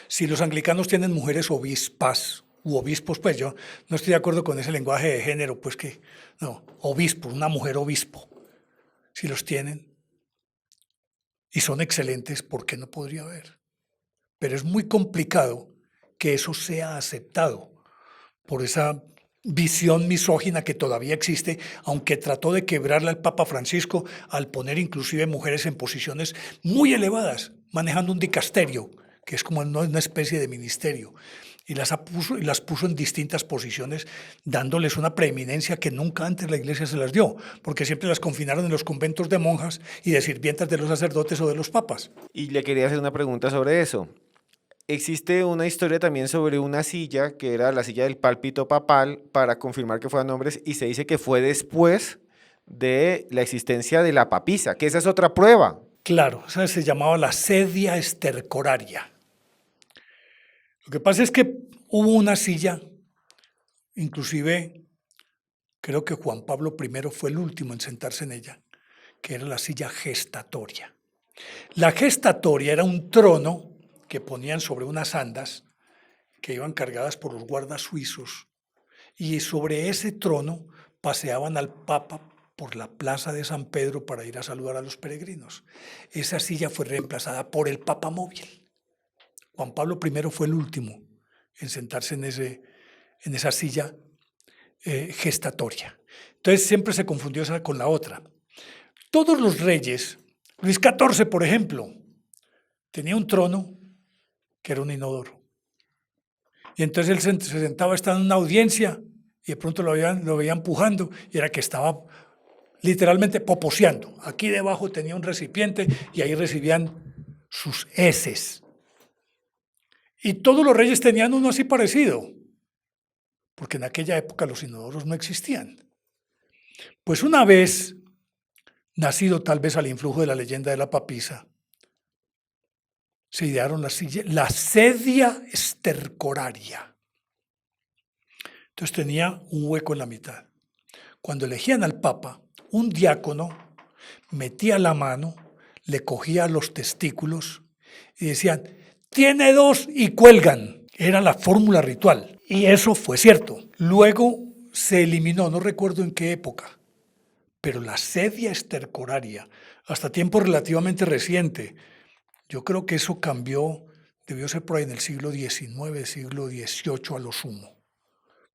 Si los anglicanos tienen mujeres obispas u obispos, pues yo no estoy de acuerdo con ese lenguaje de género, pues que, no, obispo, una mujer obispo. Si los tienen y son excelentes, ¿por qué no podría haber? Pero es muy complicado que eso sea aceptado por esa visión misógina que todavía existe, aunque trató de quebrarla el Papa Francisco al poner inclusive mujeres en posiciones muy elevadas, manejando un dicasterio, que es como una especie de ministerio, y las puso en distintas posiciones, dándoles una preeminencia que nunca antes la iglesia se las dio, porque siempre las confinaron en los conventos de monjas y de sirvientas de los sacerdotes o de los papas. Y le quería hacer una pregunta sobre eso. Existe una historia también sobre una silla, que era la silla del pálpito papal, para confirmar que fueran hombres, y se dice que fue después de la existencia de la papisa, que esa es otra prueba. Claro, esa se llamaba la sedia estercoraria. Lo que pasa es que hubo una silla, inclusive creo que Juan Pablo I fue el último en sentarse en ella, que era la silla gestatoria. La gestatoria era un trono que ponían sobre unas andas que iban cargadas por los guardas suizos y sobre ese trono paseaban al Papa por la plaza de San Pedro para ir a saludar a los peregrinos. Esa silla fue reemplazada por el Papa móvil. Juan Pablo I fue el último en sentarse en esa silla gestatoria. Entonces siempre se confundió esa con la otra. Todos los reyes, Luis XIV, por ejemplo, tenía un trono que era un inodoro. Y entonces él se sentaba, estaba en una audiencia y de pronto lo veía empujando y era que estaba literalmente poposeando. Aquí debajo tenía un recipiente y ahí recibían sus heces. Y todos los reyes tenían uno así parecido, porque en aquella época los inodoros no existían. Pues una vez, nacido tal vez al influjo de la leyenda de la papisa, se idearon la sedia estercoraria. Entonces tenía un hueco en la mitad. Cuando elegían al papa, un diácono metía la mano, le cogía los testículos y decían, tiene dos y cuelgan. Era la fórmula ritual. Y eso fue cierto. Luego se eliminó, no recuerdo en qué época, pero la sedia estercoraria, hasta tiempo relativamente reciente, yo creo que eso cambió, debió ser por ahí en el siglo XIX, siglo XVIII a lo sumo.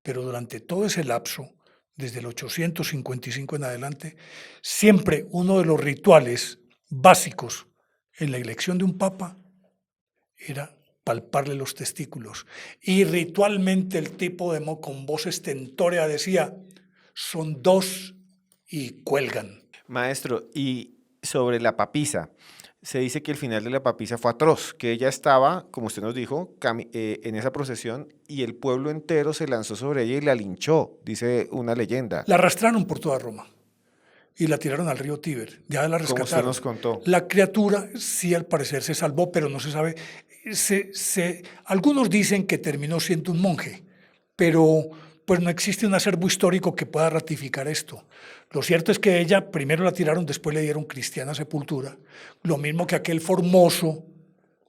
Pero durante todo ese lapso, desde el 855 en adelante, siempre uno de los rituales básicos en la elección de un papa era palparle los testículos. Y ritualmente el tipo con voz estentórea decía, son dos y cuelgan. Maestro, y sobre la papisa, se dice que el final de la papisa fue atroz, que ella estaba, como usted nos dijo, en esa procesión y el pueblo entero se lanzó sobre ella y la linchó, dice una leyenda. La arrastraron por toda Roma y la tiraron al río Tíber. Ya la rescataron. Como usted nos contó. La criatura sí al parecer se salvó, pero no se sabe. Algunos dicen que terminó siendo un monje, pero pues no existe un acervo histórico que pueda ratificar esto. Lo cierto es que ella primero la tiraron, después le dieron cristiana sepultura, lo mismo que aquel Formoso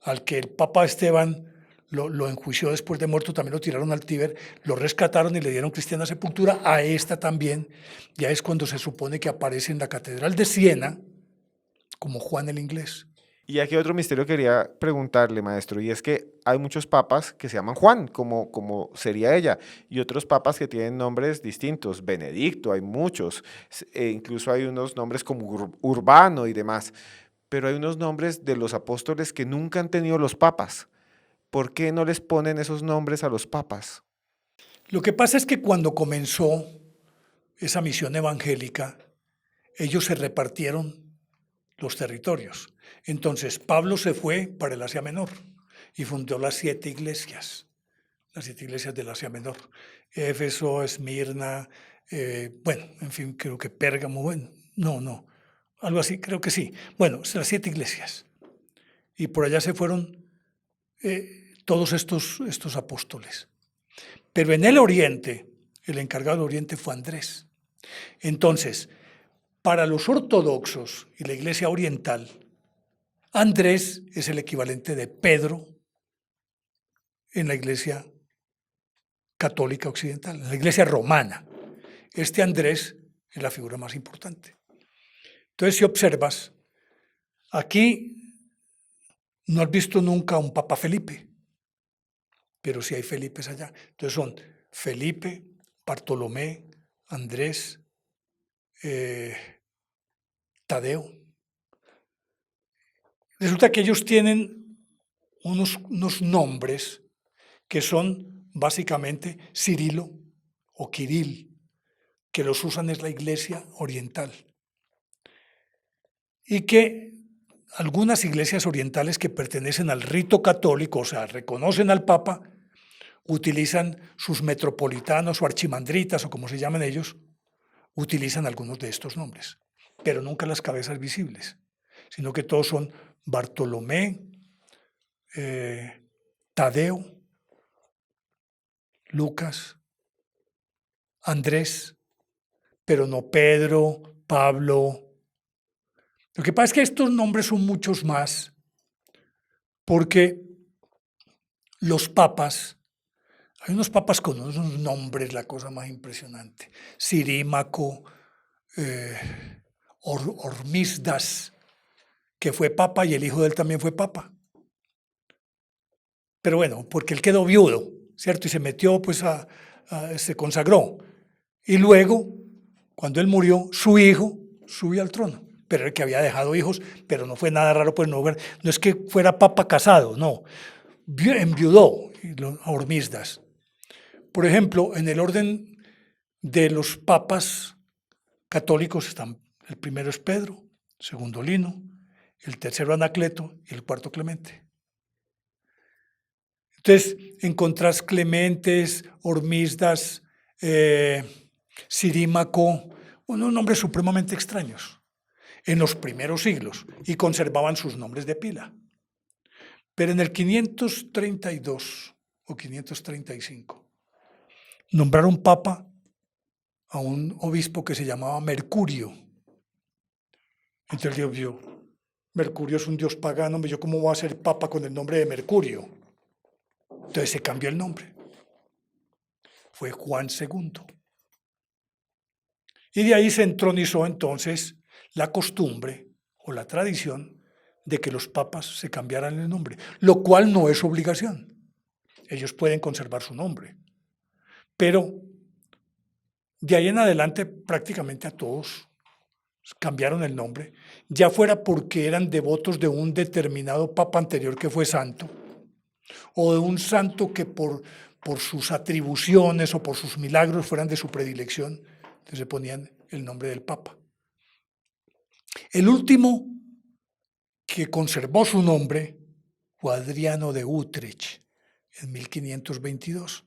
al que el Papa Esteban lo enjuició después de muerto, también lo tiraron al Tíber, lo rescataron y le dieron cristiana sepultura, a esta también. Ya es cuando se supone que aparece en la Catedral de Siena como Juan el Inglés. Y aquí otro misterio quería preguntarle, maestro, y es que hay muchos papas que se llaman Juan, como sería ella, y otros papas que tienen nombres distintos, Benedicto, hay muchos, incluso hay unos nombres como Urbano y demás, pero hay unos nombres de los apóstoles que nunca han tenido los papas. ¿Por qué no les ponen esos nombres a los papas? Lo que pasa es que cuando comenzó esa misión evangélica, ellos se repartieron los territorios. Entonces Pablo se fue para el Asia Menor y fundó las 7 iglesias del Asia Menor. Éfeso, Esmirna, bueno, en fin, creo que Pérgamo, bueno, no, algo así, creo que sí. Bueno, las 7 iglesias. Y por allá se fueron todos estos apóstoles. Pero en el Oriente, el encargado del Oriente fue Andrés. Entonces, para los ortodoxos y la Iglesia Oriental, Andrés es el equivalente de Pedro en la Iglesia Católica Occidental, en la Iglesia Romana. Este Andrés es la figura más importante. Entonces, si observas, aquí no has visto nunca a un Papa Felipe, pero sí hay Felipes allá. Entonces son Felipe, Bartolomé, Andrés, Tadeo. Resulta que ellos tienen unos nombres que son básicamente Cirilo o Kiril, que los usan es la Iglesia Oriental. Y que algunas iglesias orientales que pertenecen al rito católico, o sea, reconocen al Papa, utilizan sus metropolitanos o archimandritas o como se llaman ellos, utilizan algunos de estos nombres, pero nunca las cabezas visibles, sino que todos son Bartolomé, Tadeo, Lucas, Andrés, pero no Pedro, Pablo. Lo que pasa es que estos nombres son muchos más porque los papas, hay unos papas con unos nombres, la cosa más impresionante. Cirímaco, Hormisdas, que fue papa y el hijo de él también fue papa. Pero bueno, porque él quedó viudo, ¿cierto? Y se metió, pues, se consagró. Y luego, cuando él murió, su hijo subió al trono. Pero el que había dejado hijos, pero no fue nada raro, pues no es que fuera papa casado, no. Enviudó a Hormisdas. Por ejemplo, en el orden de los papas católicos están, el primero es Pedro, el segundo Lino, el tercero Anacleto y el cuarto Clemente. Entonces, encontrás Clementes, Hormisdas, Cirímaco, unos nombres supremamente extraños en los primeros siglos y conservaban sus nombres de pila. Pero en el 532 o 535 nombraron papa a un obispo que se llamaba Mercurio. Entonces Dios vio, Mercurio es un dios pagano, yo cómo voy a ser papa con el nombre de Mercurio. Entonces se cambió el nombre. Fue Juan II. Y de ahí se entronizó entonces la costumbre o la tradición de que los papas se cambiaran el nombre, lo cual no es obligación. Ellos pueden conservar su nombre. Pero de ahí en adelante prácticamente a todos cambiaron el nombre, ya fuera porque eran devotos de un determinado papa anterior que fue santo, o de un santo que por sus atribuciones o por sus milagros fueran de su predilección, entonces se ponían el nombre del papa. El último que conservó su nombre fue Adriano de Utrecht en 1522.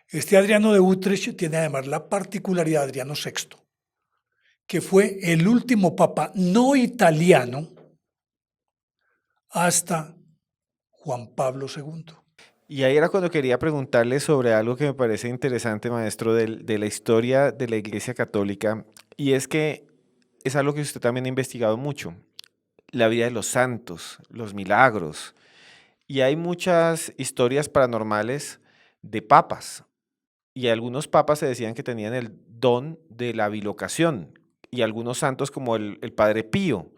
Este Adriano de Utrecht tiene además la particularidad de Adriano VI, que fue el último papa no italiano hasta Juan Pablo II. Y ahí era cuando quería preguntarle sobre algo que me parece interesante, maestro, de la historia de la Iglesia Católica, y es que es algo que usted también ha investigado mucho, la vida de los santos, los milagros, y hay muchas historias paranormales de papas, y algunos papas se decían que tenían el don de la bilocación, y algunos santos como el Padre Pío.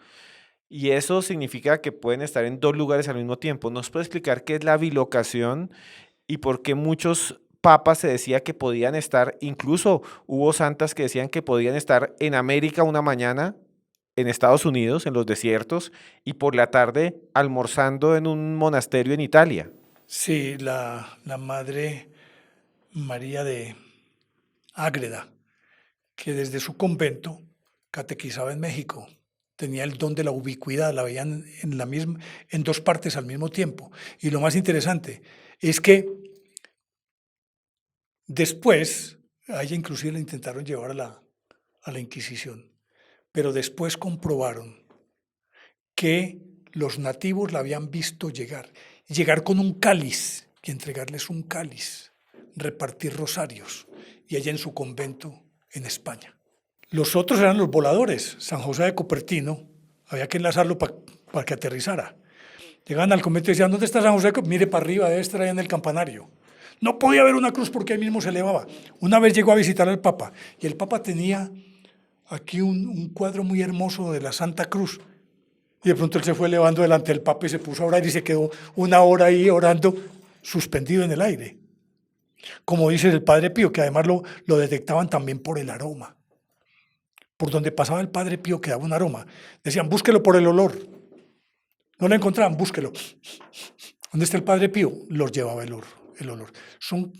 Y eso significa que pueden estar en dos lugares al mismo tiempo. ¿Nos puede explicar qué es la bilocación y por qué muchos papas se decía que podían estar, incluso hubo santas que decían que podían estar en América una mañana, en Estados Unidos, en los desiertos, y por la tarde almorzando en un monasterio en Italia? Sí, la madre María de Ágreda, que desde su convento catequizaba en México. Tenía el don de la ubicuidad, la veían en la misma, en dos partes al mismo tiempo. Y lo más interesante es que después, a ella inclusive la intentaron llevar a la Inquisición, pero después comprobaron que los nativos la habían visto llegar con un cáliz y entregarles un cáliz, repartir rosarios, y allá en su convento en España. Los otros eran los voladores. San José de Cupertino, había que enlazarlo para que aterrizara. Llegaban al convento y decían, ¿dónde está San José? Mire para arriba, debe estar allá en el campanario. No podía haber una cruz porque ahí mismo se elevaba. Una vez llegó a visitar al Papa y el Papa tenía aquí un cuadro muy hermoso de la Santa Cruz. Y de pronto él se fue elevando delante del Papa y se puso a orar y se quedó una hora ahí orando, suspendido en el aire. Como dice el Padre Pío, que además lo detectaban también por el aroma. Por donde pasaba el Padre Pío quedaba un aroma. Decían, búsquelo por el olor. No lo encontraban, búsquelo. ¿Dónde está el Padre Pío? Los llevaba el olor. Son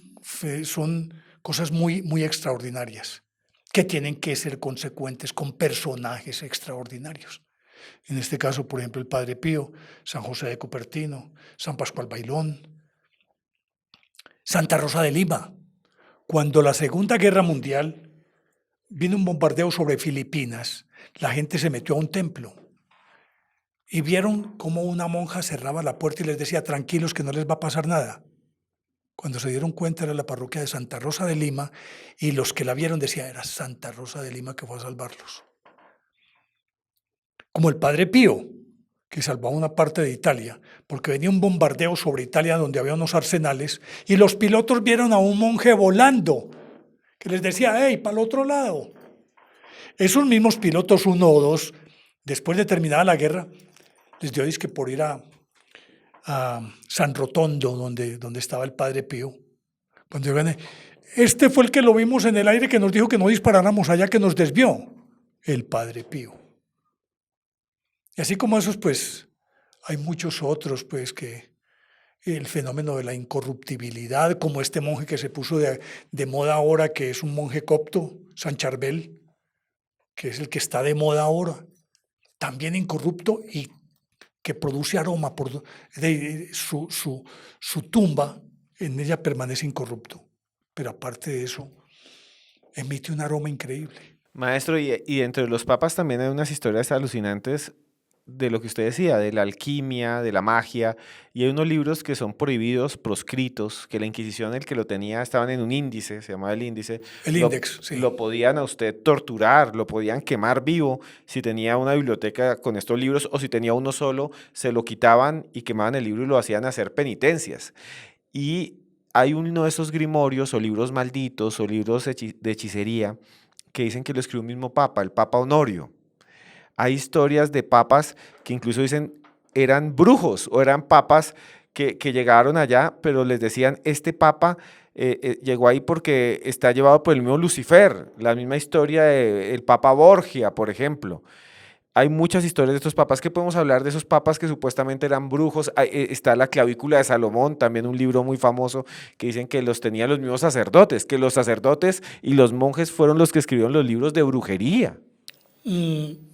cosas muy, muy extraordinarias que tienen que ser consecuentes con personajes extraordinarios. En este caso, por ejemplo, el Padre Pío, San José de Cupertino, San Pascual Bailón, Santa Rosa de Lima. Cuando la Segunda Guerra Mundial vino un bombardeo sobre Filipinas, la gente se metió a un templo y vieron cómo una monja cerraba la puerta y les decía, tranquilos que no les va a pasar nada. Cuando se dieron cuenta era la parroquia de Santa Rosa de Lima y los que la vieron decían, era Santa Rosa de Lima que fue a salvarlos. Como el Padre Pío, que salvó a una parte de Italia, porque venía un bombardeo sobre Italia donde había unos arsenales y los pilotos vieron a un monje volando que les decía, hey, para el otro lado. Esos mismos pilotos, uno o dos, después de terminada la guerra, les dio disque por ir a San Rotondo, donde estaba el Padre Pío. Cuando llegan, este fue el que lo vimos en el aire que nos dijo que no disparáramos allá, que nos desvió, el Padre Pío. Y así como esos, pues, hay muchos otros, pues, que el fenómeno de la incorruptibilidad, como este monje que se puso de moda ahora, que es un monje copto, San Charbel, que es el que está de moda ahora, también incorrupto y que produce aroma, su tumba, en ella permanece incorrupto, pero aparte de eso, emite un aroma increíble. Maestro, y entre los papas también hay unas historias alucinantes de lo que usted decía, de la alquimia, de la magia, y hay unos libros que son prohibidos, proscritos, que la Inquisición, el que lo tenía, estaban en un índice, se llamaba el índice, El índex, sí. lo podían a usted torturar, lo podían quemar vivo si tenía una biblioteca con estos libros, o si tenía uno solo, se lo quitaban y quemaban el libro y lo hacían hacer penitencias. Y hay uno de esos grimorios o libros malditos o libros de hechicería que dicen que lo escribió un mismo papa, el Papa Honorio. Hay historias de papas que incluso dicen eran brujos o eran papas que llegaron allá, pero les decían, este papa llegó ahí porque está llevado por el mismo Lucifer, la misma historia del Papa Borgia, por ejemplo. Hay muchas historias de estos papas. ¿Qué podemos hablar de esos papas que supuestamente eran brujos? Está la clavícula de Salomón, también un libro muy famoso que dicen que los tenían los mismos sacerdotes, que los sacerdotes y los monjes fueron los que escribieron los libros de brujería.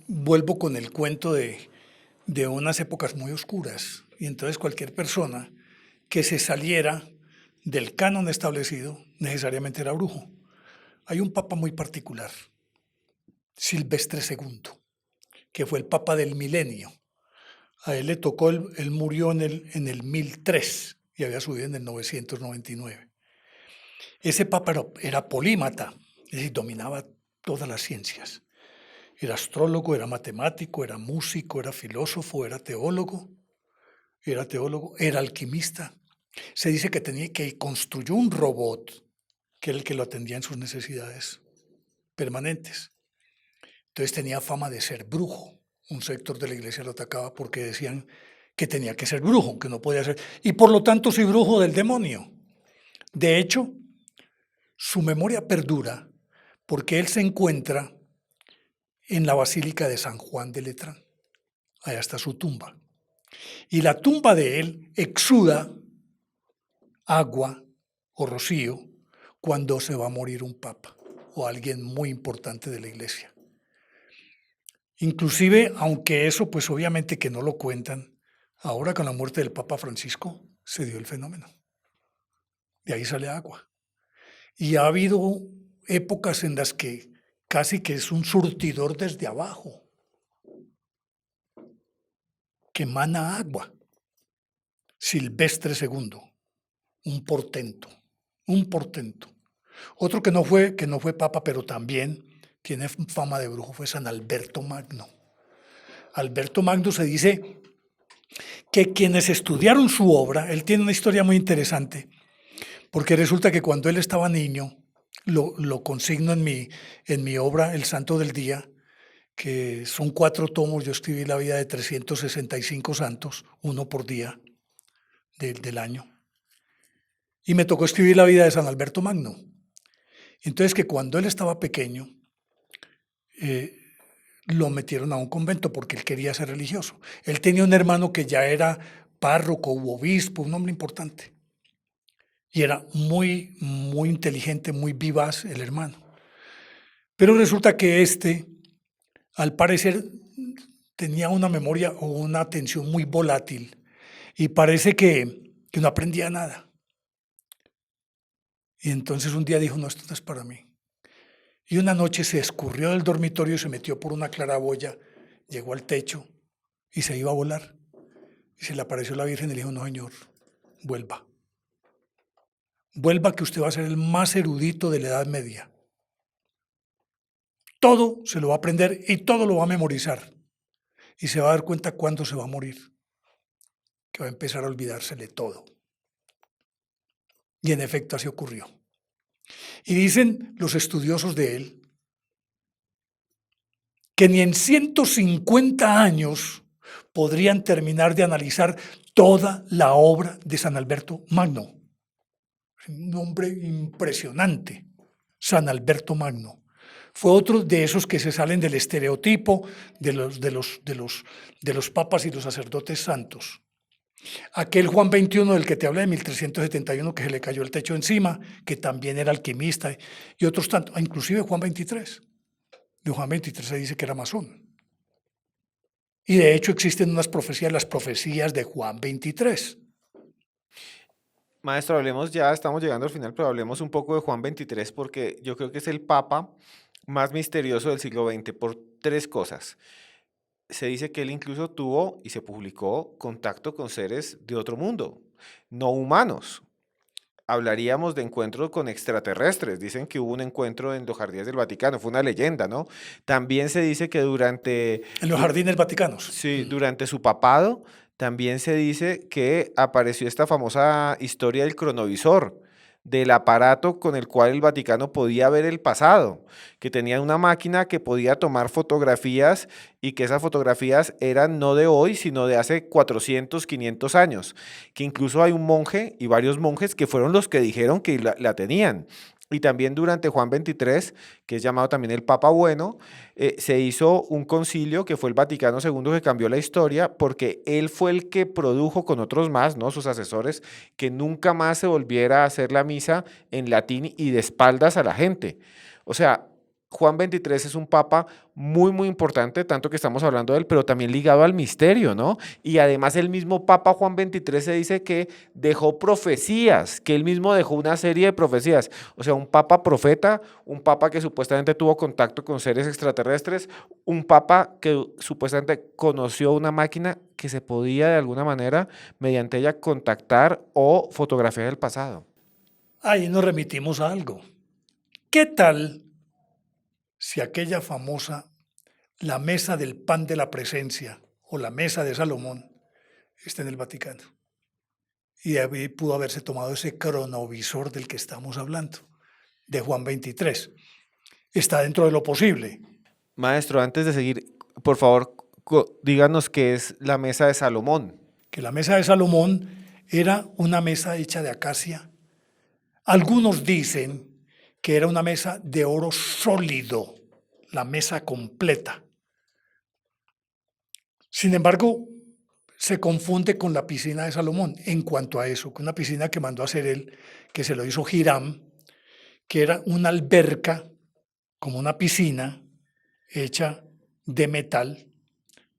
Vuelvo con el cuento de unas épocas muy oscuras, y entonces cualquier persona que se saliera del canon establecido necesariamente era brujo. Hay un papa muy particular, Silvestre II, que fue el papa del milenio. A él le tocó, él murió en el 1003, y había subido en el 999. Ese papa era polímata, es decir, dominaba todas las ciencias. Era astrólogo, era matemático, era músico, era filósofo, era teólogo, era alquimista. Se dice que construyó un robot que era el que lo atendía en sus necesidades permanentes. Entonces tenía fama de ser brujo. Un sector de la iglesia lo atacaba porque decían que tenía que ser brujo, que no podía ser, y por lo tanto soy brujo del demonio. De hecho, su memoria perdura porque él se encuentra en la Basílica de San Juan de Letrán. Allá está su tumba. Y la tumba de él exuda agua o rocío cuando se va a morir un papa o alguien muy importante de la iglesia. Inclusive, aunque eso pues obviamente que no lo cuentan, ahora con la muerte del Papa Francisco se dio el fenómeno. De ahí sale agua. Y ha habido épocas en las que casi que es un surtidor desde abajo, que emana agua. Silvestre II, un portento, un portento. Otro que no fue papa, pero también tiene fama de brujo, fue San Alberto Magno. Alberto Magno se dice que quienes estudiaron su obra, él tiene una historia muy interesante, porque resulta que cuando él estaba niño, lo consigno en mi obra El Santo del Día, que son 4 tomos, yo escribí la vida de 365 santos, uno por día del año. Y me tocó escribir la vida de San Alberto Magno. Entonces que cuando él estaba pequeño, lo metieron a un convento porque él quería ser religioso. Él tenía un hermano que ya era párroco u obispo, un hombre importante. Y era muy, muy inteligente, muy vivaz el hermano. Pero resulta que al parecer, tenía una memoria o una atención muy volátil y parece que no aprendía nada. Y entonces un día dijo, no, esto no es para mí. Y una noche se escurrió del dormitorio y se metió por una claraboya, llegó al techo y se iba a volar. Y se le apareció la Virgen y le dijo, no, señor, vuelva. Vuelva que usted va a ser el más erudito de la Edad Media. Todo se lo va a aprender y todo lo va a memorizar. Y se va a dar cuenta cuándo se va a morir, que va a empezar a olvidársele todo. Y en efecto así ocurrió. Y dicen los estudiosos de él que ni en 150 años podrían terminar de analizar toda la obra de San Alberto Magno. Un hombre impresionante, San Alberto Magno. Fue otro de esos que se salen del estereotipo de los papas y los sacerdotes santos. Aquel Juan XXI del que te hablé de 1371, que se le cayó el techo encima, que también era alquimista, y otros tantos, inclusive Juan XXIII. De Juan XXIII se dice que era masón. Y de hecho existen unas profecías, las profecías de Juan XXIII. Maestro, estamos llegando al final, pero hablemos un poco de Juan XXIII porque yo creo que es el papa más misterioso del siglo XX por 3 cosas. Se dice que él incluso tuvo y se publicó contacto con seres de otro mundo, no humanos. Hablaríamos de encuentros con extraterrestres. Dicen que hubo un encuentro en los jardines del Vaticano, fue una leyenda, ¿no? También se dice que En los jardines vaticanos. sí, durante su papado, también se dice que apareció esta famosa historia del cronovisor, del aparato con el cual el Vaticano podía ver el pasado, que tenía una máquina que podía tomar fotografías y que esas fotografías eran no de hoy, sino de hace 400, 500 años, que incluso hay un monje y varios monjes que fueron los que dijeron que la tenían. Y también durante Juan XXIII, que es llamado también el Papa Bueno, se hizo un concilio que fue el Vaticano II que cambió la historia porque él fue el que produjo con otros más, ¿no? Sus asesores, que nunca más se volviera a hacer la misa en latín y de espaldas a la gente. O sea, Juan XXIII es un papa muy, muy importante, tanto que estamos hablando de él, pero también ligado al misterio, ¿no? Y además el mismo Papa Juan XXIII se dice que dejó profecías, que él mismo dejó una serie de profecías. O sea, un papa profeta, un papa que supuestamente tuvo contacto con seres extraterrestres, un papa que supuestamente conoció una máquina que se podía de alguna manera, mediante ella, contactar o fotografiar el pasado. Ahí nos remitimos a algo. ¿Qué tal si aquella famosa, la mesa del pan de la presencia o la mesa de Salomón, está en el Vaticano? Y de ahí pudo haberse tomado ese cronovisor del que estamos hablando, de Juan 23. Está dentro de lo posible. Maestro, antes de seguir, por favor, díganos qué es la mesa de Salomón. Que la mesa de Salomón era una mesa hecha de acacia. Algunos dicen que era una mesa de oro sólido, la mesa completa. Sin embargo, se confunde con la piscina de Salomón en cuanto a eso, que una piscina que mandó a hacer él, que se lo hizo Hiram, que era una alberca, como una piscina hecha de metal,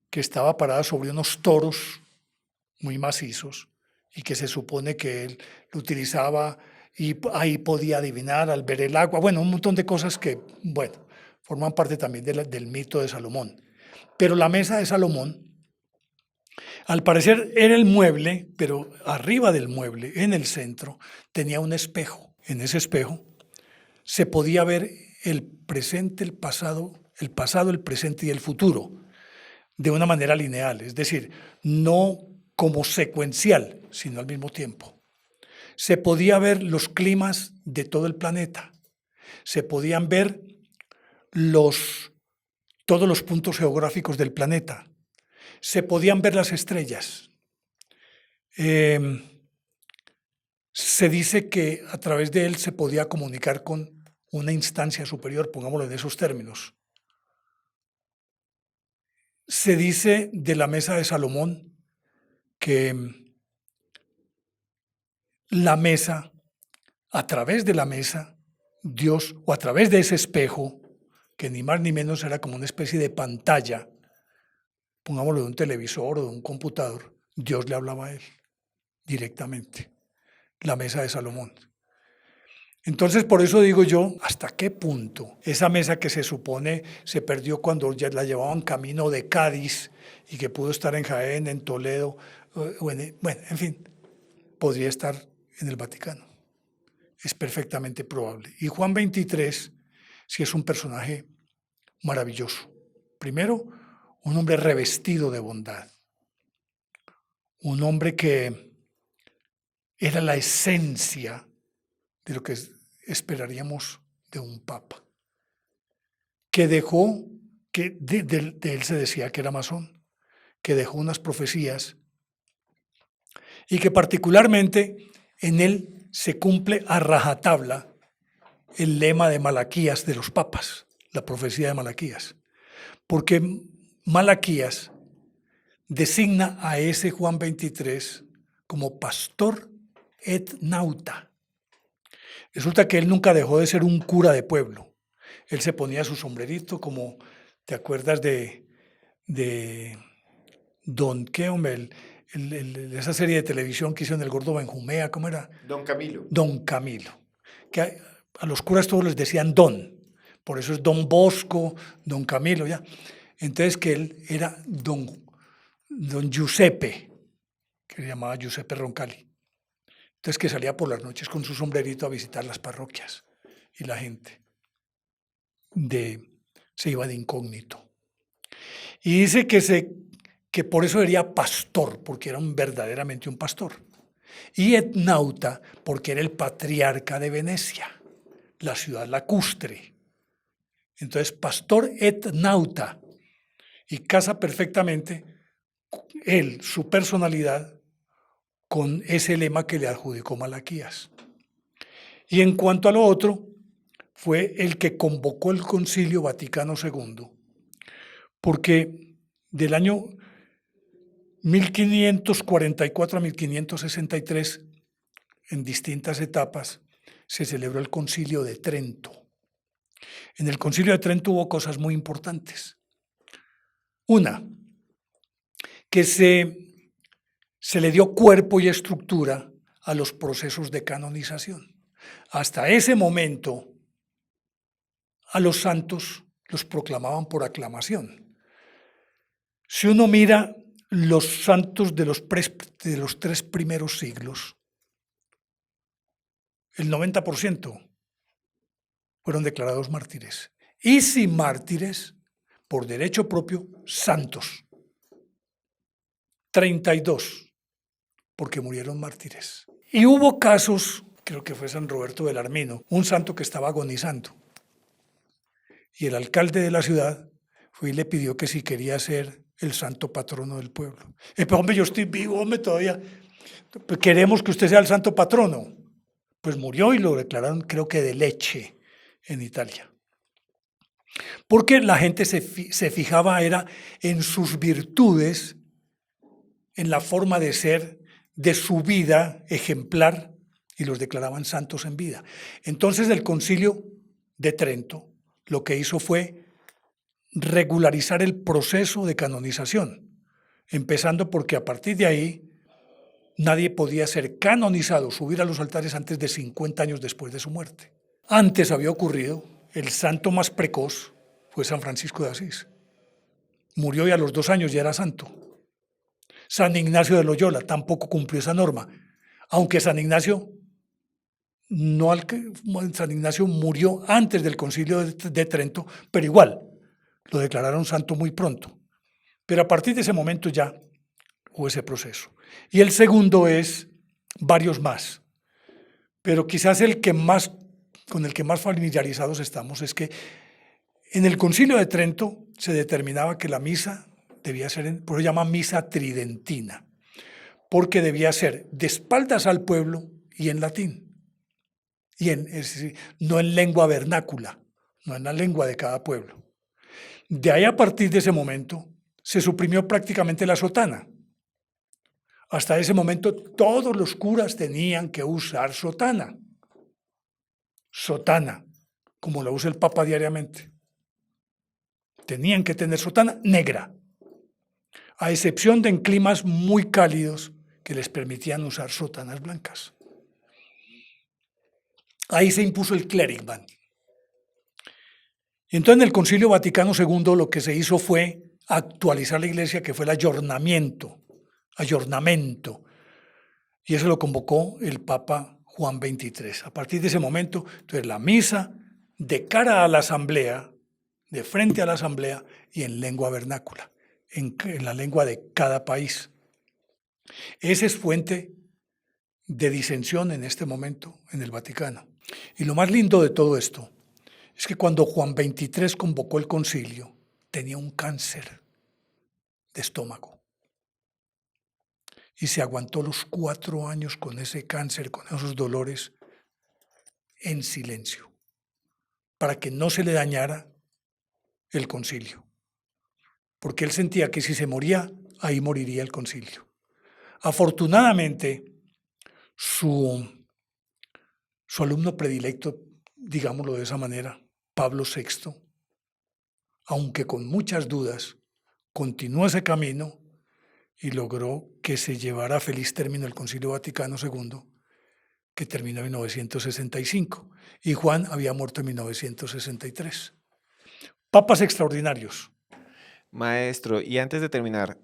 que estaba parada sobre unos toros muy macizos y que se supone que él lo utilizaba y ahí podía adivinar al ver el agua. Bueno, un montón de cosas que, bueno, forman parte también del mito de Salomón. Pero la mesa de Salomón, al parecer era el mueble, pero arriba del mueble, en el centro, tenía un espejo. En ese espejo se podía ver el presente, el pasado, el presente y el futuro de una manera lineal, es decir, no como secuencial, sino al mismo tiempo. Se podía ver los climas de todo el planeta, se podían ver todos los puntos geográficos del planeta, se podían ver las estrellas. Se dice que a través de él se podía comunicar con una instancia superior, pongámoslo en esos términos. Se dice de la mesa de Salomón que la mesa, a través de la mesa, Dios, o a través de ese espejo, que ni más ni menos era como una especie de pantalla, pongámoslo de un televisor o de un computador, Dios le hablaba a él directamente, la mesa de Salomón. Entonces, por eso digo yo, ¿hasta qué punto esa mesa que se supone se perdió cuando ya la llevaban camino de Cádiz y que pudo estar en Jaén, en Toledo, bueno, en fin, podría estar en el Vaticano? Es perfectamente probable. Y Juan 23 sí es un personaje maravilloso. Primero, un hombre revestido de bondad, un hombre que era la esencia de lo que esperaríamos de un papa, que dejó, que de él se decía que era masón, que dejó unas profecías y que particularmente en él se cumple a rajatabla el lema de Malaquías de los papas, la profecía de Malaquías, porque Malaquías designa a ese Juan 23 como pastor et nauta. Resulta que él nunca dejó de ser un cura de pueblo. Él se ponía su sombrerito como, ¿te acuerdas de Don qué, hombre? Esa serie de televisión que hizo en El Gordo Benjumea, ¿cómo era? Don Camilo. Don Camilo. Que a los curas todos les decían Don. Por eso es Don Bosco, Don Camilo, ya. Entonces que él era Don Giuseppe, que se llamaba Giuseppe Roncalli. Entonces que salía por las noches con su sombrerito a visitar las parroquias y la gente se iba de incógnito. Y dice que por eso sería pastor, porque era verdaderamente un pastor. Y etnauta, porque era el patriarca de Venecia, la ciudad lacustre. Entonces, pastor etnauta. Y casa perfectamente él, su personalidad, con ese lema que le adjudicó Malaquías. Y en cuanto a lo otro, fue el que convocó el Concilio Vaticano II, porque del año 1544 a 1563, en distintas etapas, se celebró el Concilio de Trento. En el Concilio de Trento hubo cosas muy importantes. Una, que se le dio cuerpo y estructura a los procesos de canonización. Hasta ese momento, a los santos los proclamaban por aclamación. Si uno mira los santos de los 3 primeros siglos, el 90% fueron declarados mártires. Y sin mártires, por derecho propio, santos. 32, porque murieron mártires. Y hubo casos, creo que fue San Roberto del Armino, un santo que estaba agonizando. Y el alcalde de la ciudad fue y le pidió que si quería ser el santo patrono del pueblo. Pero hombre, yo estoy vivo, hombre, todavía. Queremos que usted sea el santo patrono. Pues murió y lo declararon, creo que de Lecce, en Italia. Porque la gente se fijaba era en sus virtudes, en la forma de ser, de su vida ejemplar, y los declaraban santos en vida. Entonces el Concilio de Trento lo que hizo fue regularizar el proceso de canonización, empezando porque a partir de ahí nadie podía ser canonizado, subir a los altares antes de 50 años después de su muerte. Antes había ocurrido, el santo más precoz fue San Francisco de Asís. Murió y a los 2 años ya era santo. San Ignacio de Loyola tampoco cumplió esa norma, aunque San Ignacio murió antes del Concilio de Trento, pero igual lo declararon santo muy pronto. Pero a partir de ese momento ya hubo ese proceso. Y el segundo es varios más, pero quizás con el que más familiarizados estamos es que en el Concilio de Trento se determinaba que la misa debía ser, por eso se llama misa tridentina, porque debía ser de espaldas al pueblo y en latín, es decir, no en lengua vernácula, no en la lengua de cada pueblo. De ahí, a partir de ese momento, se suprimió prácticamente la sotana. Hasta ese momento todos los curas tenían que usar sotana. Sotana, como la usa el Papa diariamente. Tenían que tener sotana negra, a excepción de en climas muy cálidos que les permitían usar sotanas blancas. Ahí se impuso el clerigman. Y entonces en el Concilio Vaticano II lo que se hizo fue actualizar la iglesia, que fue el ayornamiento, y eso lo convocó el Papa Juan XXIII. A partir de ese momento, entonces la misa de cara a la asamblea, de frente a la asamblea y en lengua vernácula, en la lengua de cada país. Esa es fuente de disensión en este momento en el Vaticano. Y lo más lindo de todo esto es que cuando Juan XXIII convocó el concilio, tenía un cáncer de estómago. Y se aguantó los 4 años con ese cáncer, con esos dolores, en silencio, para que no se le dañara el concilio. Porque él sentía que si se moría, ahí moriría el concilio. Afortunadamente, su alumno predilecto, digámoslo de esa manera, Pablo VI, aunque con muchas dudas, continuó ese camino y logró que se llevara a feliz término el Concilio Vaticano II, que terminó en 1965, y Juan había muerto en 1963. Papas extraordinarios. Maestro, y antes de terminar,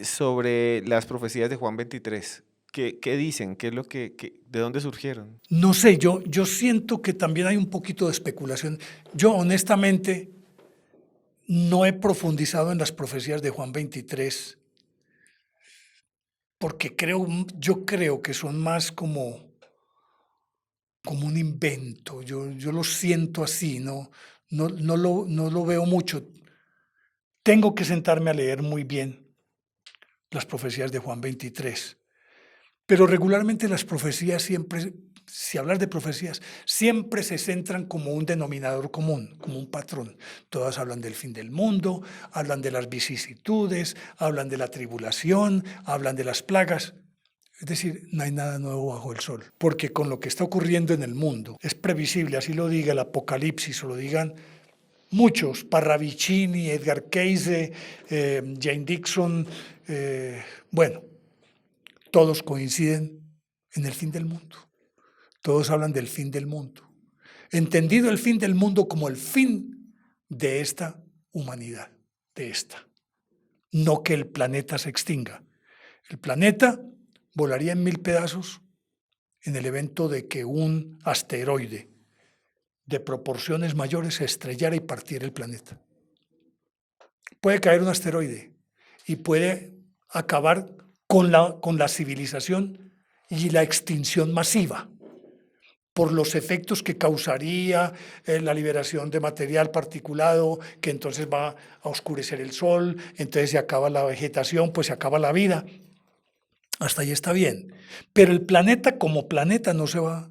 sobre las profecías de Juan XXIII, ¿qué dicen? ¿Qué es lo de dónde surgieron? No sé, yo siento que también hay un poquito de especulación. Yo honestamente no he profundizado en las profecías de Juan XXIII, porque yo creo que son más como un invento. Yo lo siento así, no lo veo mucho. Tengo que sentarme a leer muy bien las profecías de Juan XXIII. Pero regularmente las profecías siempre, si hablas de profecías, siempre se centran como un denominador común, como un patrón. Todas hablan del fin del mundo, hablan de las vicisitudes, hablan de la tribulación, hablan de las plagas. Es decir, no hay nada nuevo bajo el sol, porque con lo que está ocurriendo en el mundo es previsible, así lo diga el Apocalipsis o lo digan muchos, Parravicini, Edgar Cayce, Jane Dixon, bueno, todos coinciden en el fin del mundo. Todos hablan del fin del mundo. Entendido el fin del mundo como el fin de esta humanidad, de esta. No que el planeta se extinga. El planeta volaría en 1000 pedazos en el evento de que un asteroide de proporciones mayores se estrellara y partiera el planeta. Puede caer un asteroide y puede acabar con la civilización y la extinción masiva por los efectos que causaría la liberación de material particulado, que entonces va a oscurecer el sol, entonces se acaba la vegetación, pues se acaba la vida. Hasta ahí está bien. Pero el planeta como planeta no se va.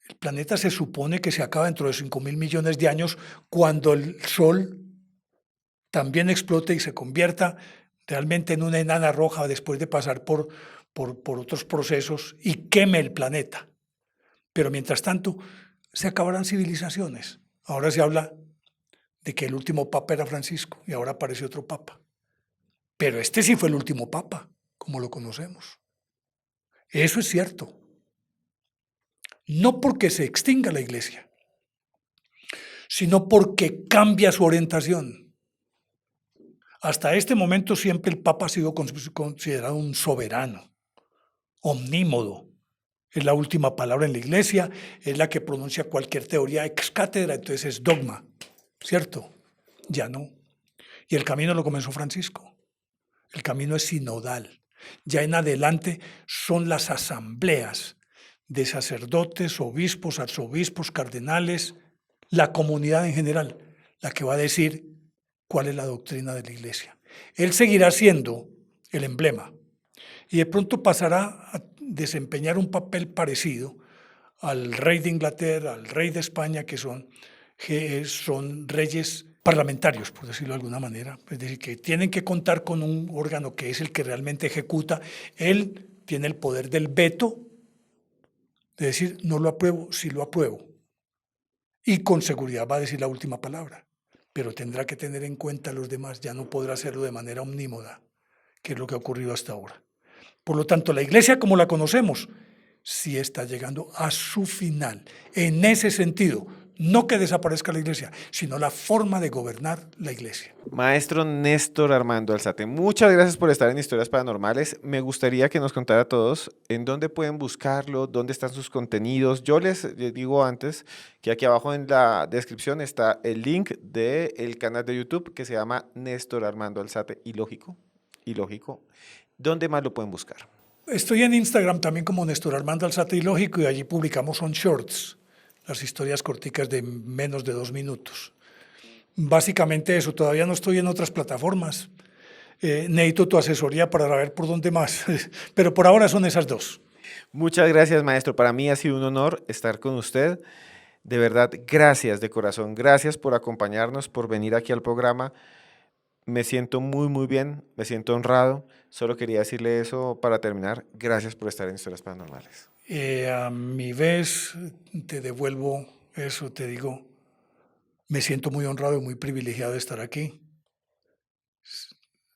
El planeta se supone que se acaba dentro de 5.000 millones de años cuando el sol también explote y se convierta realmente en una enana roja después de pasar por otros procesos y queme el planeta. Pero mientras tanto, se acabarán civilizaciones. Ahora se habla de que el último papa era Francisco y ahora aparece otro papa. Pero este sí fue el último papa, como lo conocemos. Eso es cierto. No porque se extinga la iglesia, sino porque cambia su orientación. Hasta este momento siempre el papa ha sido considerado un soberano, omnímodo. Es la última palabra en la iglesia, es la que pronuncia cualquier teoría ex cátedra, entonces es dogma, ¿cierto? Ya no. Y el camino lo comenzó Francisco. El camino es sinodal. Ya en adelante son las asambleas de sacerdotes, obispos, arzobispos, cardenales, la comunidad en general, la que va a decir cuál es la doctrina de la iglesia. Él seguirá siendo el emblema y de pronto pasará a desempeñar un papel parecido al rey de Inglaterra, al rey de España, que son reyes parlamentarios, por decirlo de alguna manera, es decir, que tienen que contar con un órgano que es el que realmente ejecuta. Él tiene el poder del veto, de decir, no lo apruebo, sí lo apruebo. Y con seguridad va a decir la última palabra, pero tendrá que tener en cuenta a los demás, ya no podrá hacerlo de manera omnímoda, que es lo que ha ocurrido hasta ahora. Por lo tanto, la iglesia como la conocemos, sí está llegando a su final. En ese sentido, no que desaparezca la iglesia, sino la forma de gobernar la iglesia. Maestro Néstor Armando Alzate, muchas gracias por estar en Historias Paranormales. Me gustaría que nos contara a todos en dónde pueden buscarlo, dónde están sus contenidos. Yo les digo antes que aquí abajo en la descripción está el link del canal de YouTube que se llama Néstor Armando Alzate Ilógico. ¿Dónde más lo pueden buscar? Estoy en Instagram también como Néstor Armando Alzate Ilógico y allí publicamos on shorts, las historias corticas de menos de 2 minutos. Básicamente eso, todavía no estoy en otras plataformas. Necesito tu asesoría para ver por dónde más, pero por ahora son esas dos. Muchas gracias, maestro. Para mí ha sido un honor estar con usted. De verdad, gracias de corazón. Gracias por acompañarnos, por venir aquí al programa. Me siento muy, muy bien, me siento honrado. Solo quería decirle eso para terminar. Gracias por estar en Historias Paranormales. A mi vez, te devuelvo eso, te digo, me siento muy honrado y muy privilegiado de estar aquí.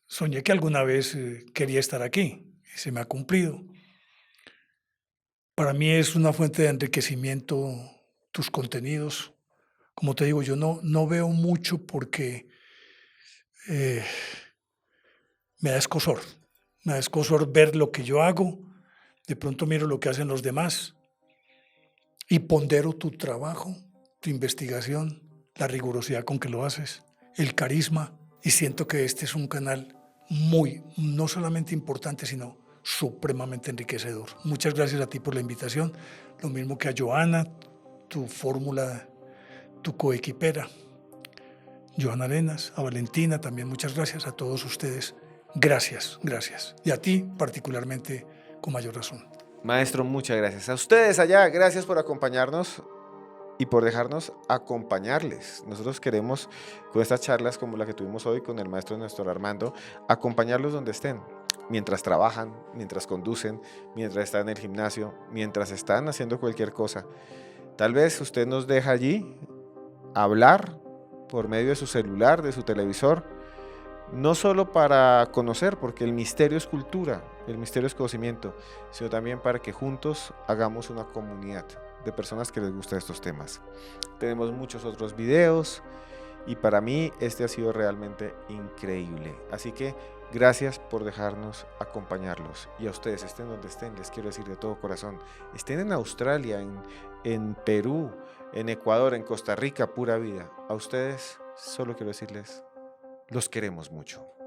Soñé que alguna vez quería estar aquí y se me ha cumplido. Para mí es una fuente de enriquecimiento tus contenidos. Como te digo, yo no veo mucho porque me da escozor. Me da escozor ver lo que yo hago. De pronto miro lo que hacen los demás y pondero tu trabajo, tu investigación, la rigurosidad con que lo haces, el carisma. Y siento que este es un canal muy, no solamente importante, sino supremamente enriquecedor. Muchas gracias a ti por la invitación. Lo mismo que a Joana, tu fórmula, tu coequipera. Joana Arenas, a Valentina también muchas gracias, a todos ustedes. Gracias. Y a ti particularmente con mayor razón. Maestro, muchas gracias. A ustedes allá, gracias por acompañarnos y por dejarnos acompañarles. Nosotros queremos, con estas charlas como la que tuvimos hoy con el maestro Néstor Armando, acompañarlos donde estén. mientras trabajan, mientras conducen, mientras están en el gimnasio, mientras están haciendo cualquier cosa. Tal vez usted nos deja allí hablar por medio de su celular, de su televisor, no solo para conocer, porque el misterio es cultura, el misterio es conocimiento, sino también para que juntos hagamos una comunidad de personas que les gustan estos temas. Tenemos muchos otros videos y para mí este ha sido realmente increíble. Así que gracias por dejarnos acompañarlos. Y a ustedes, estén donde estén, les quiero decir de todo corazón, estén en Australia, en Perú, en Ecuador, en Costa Rica, pura vida. A ustedes solo quiero decirles, los queremos mucho.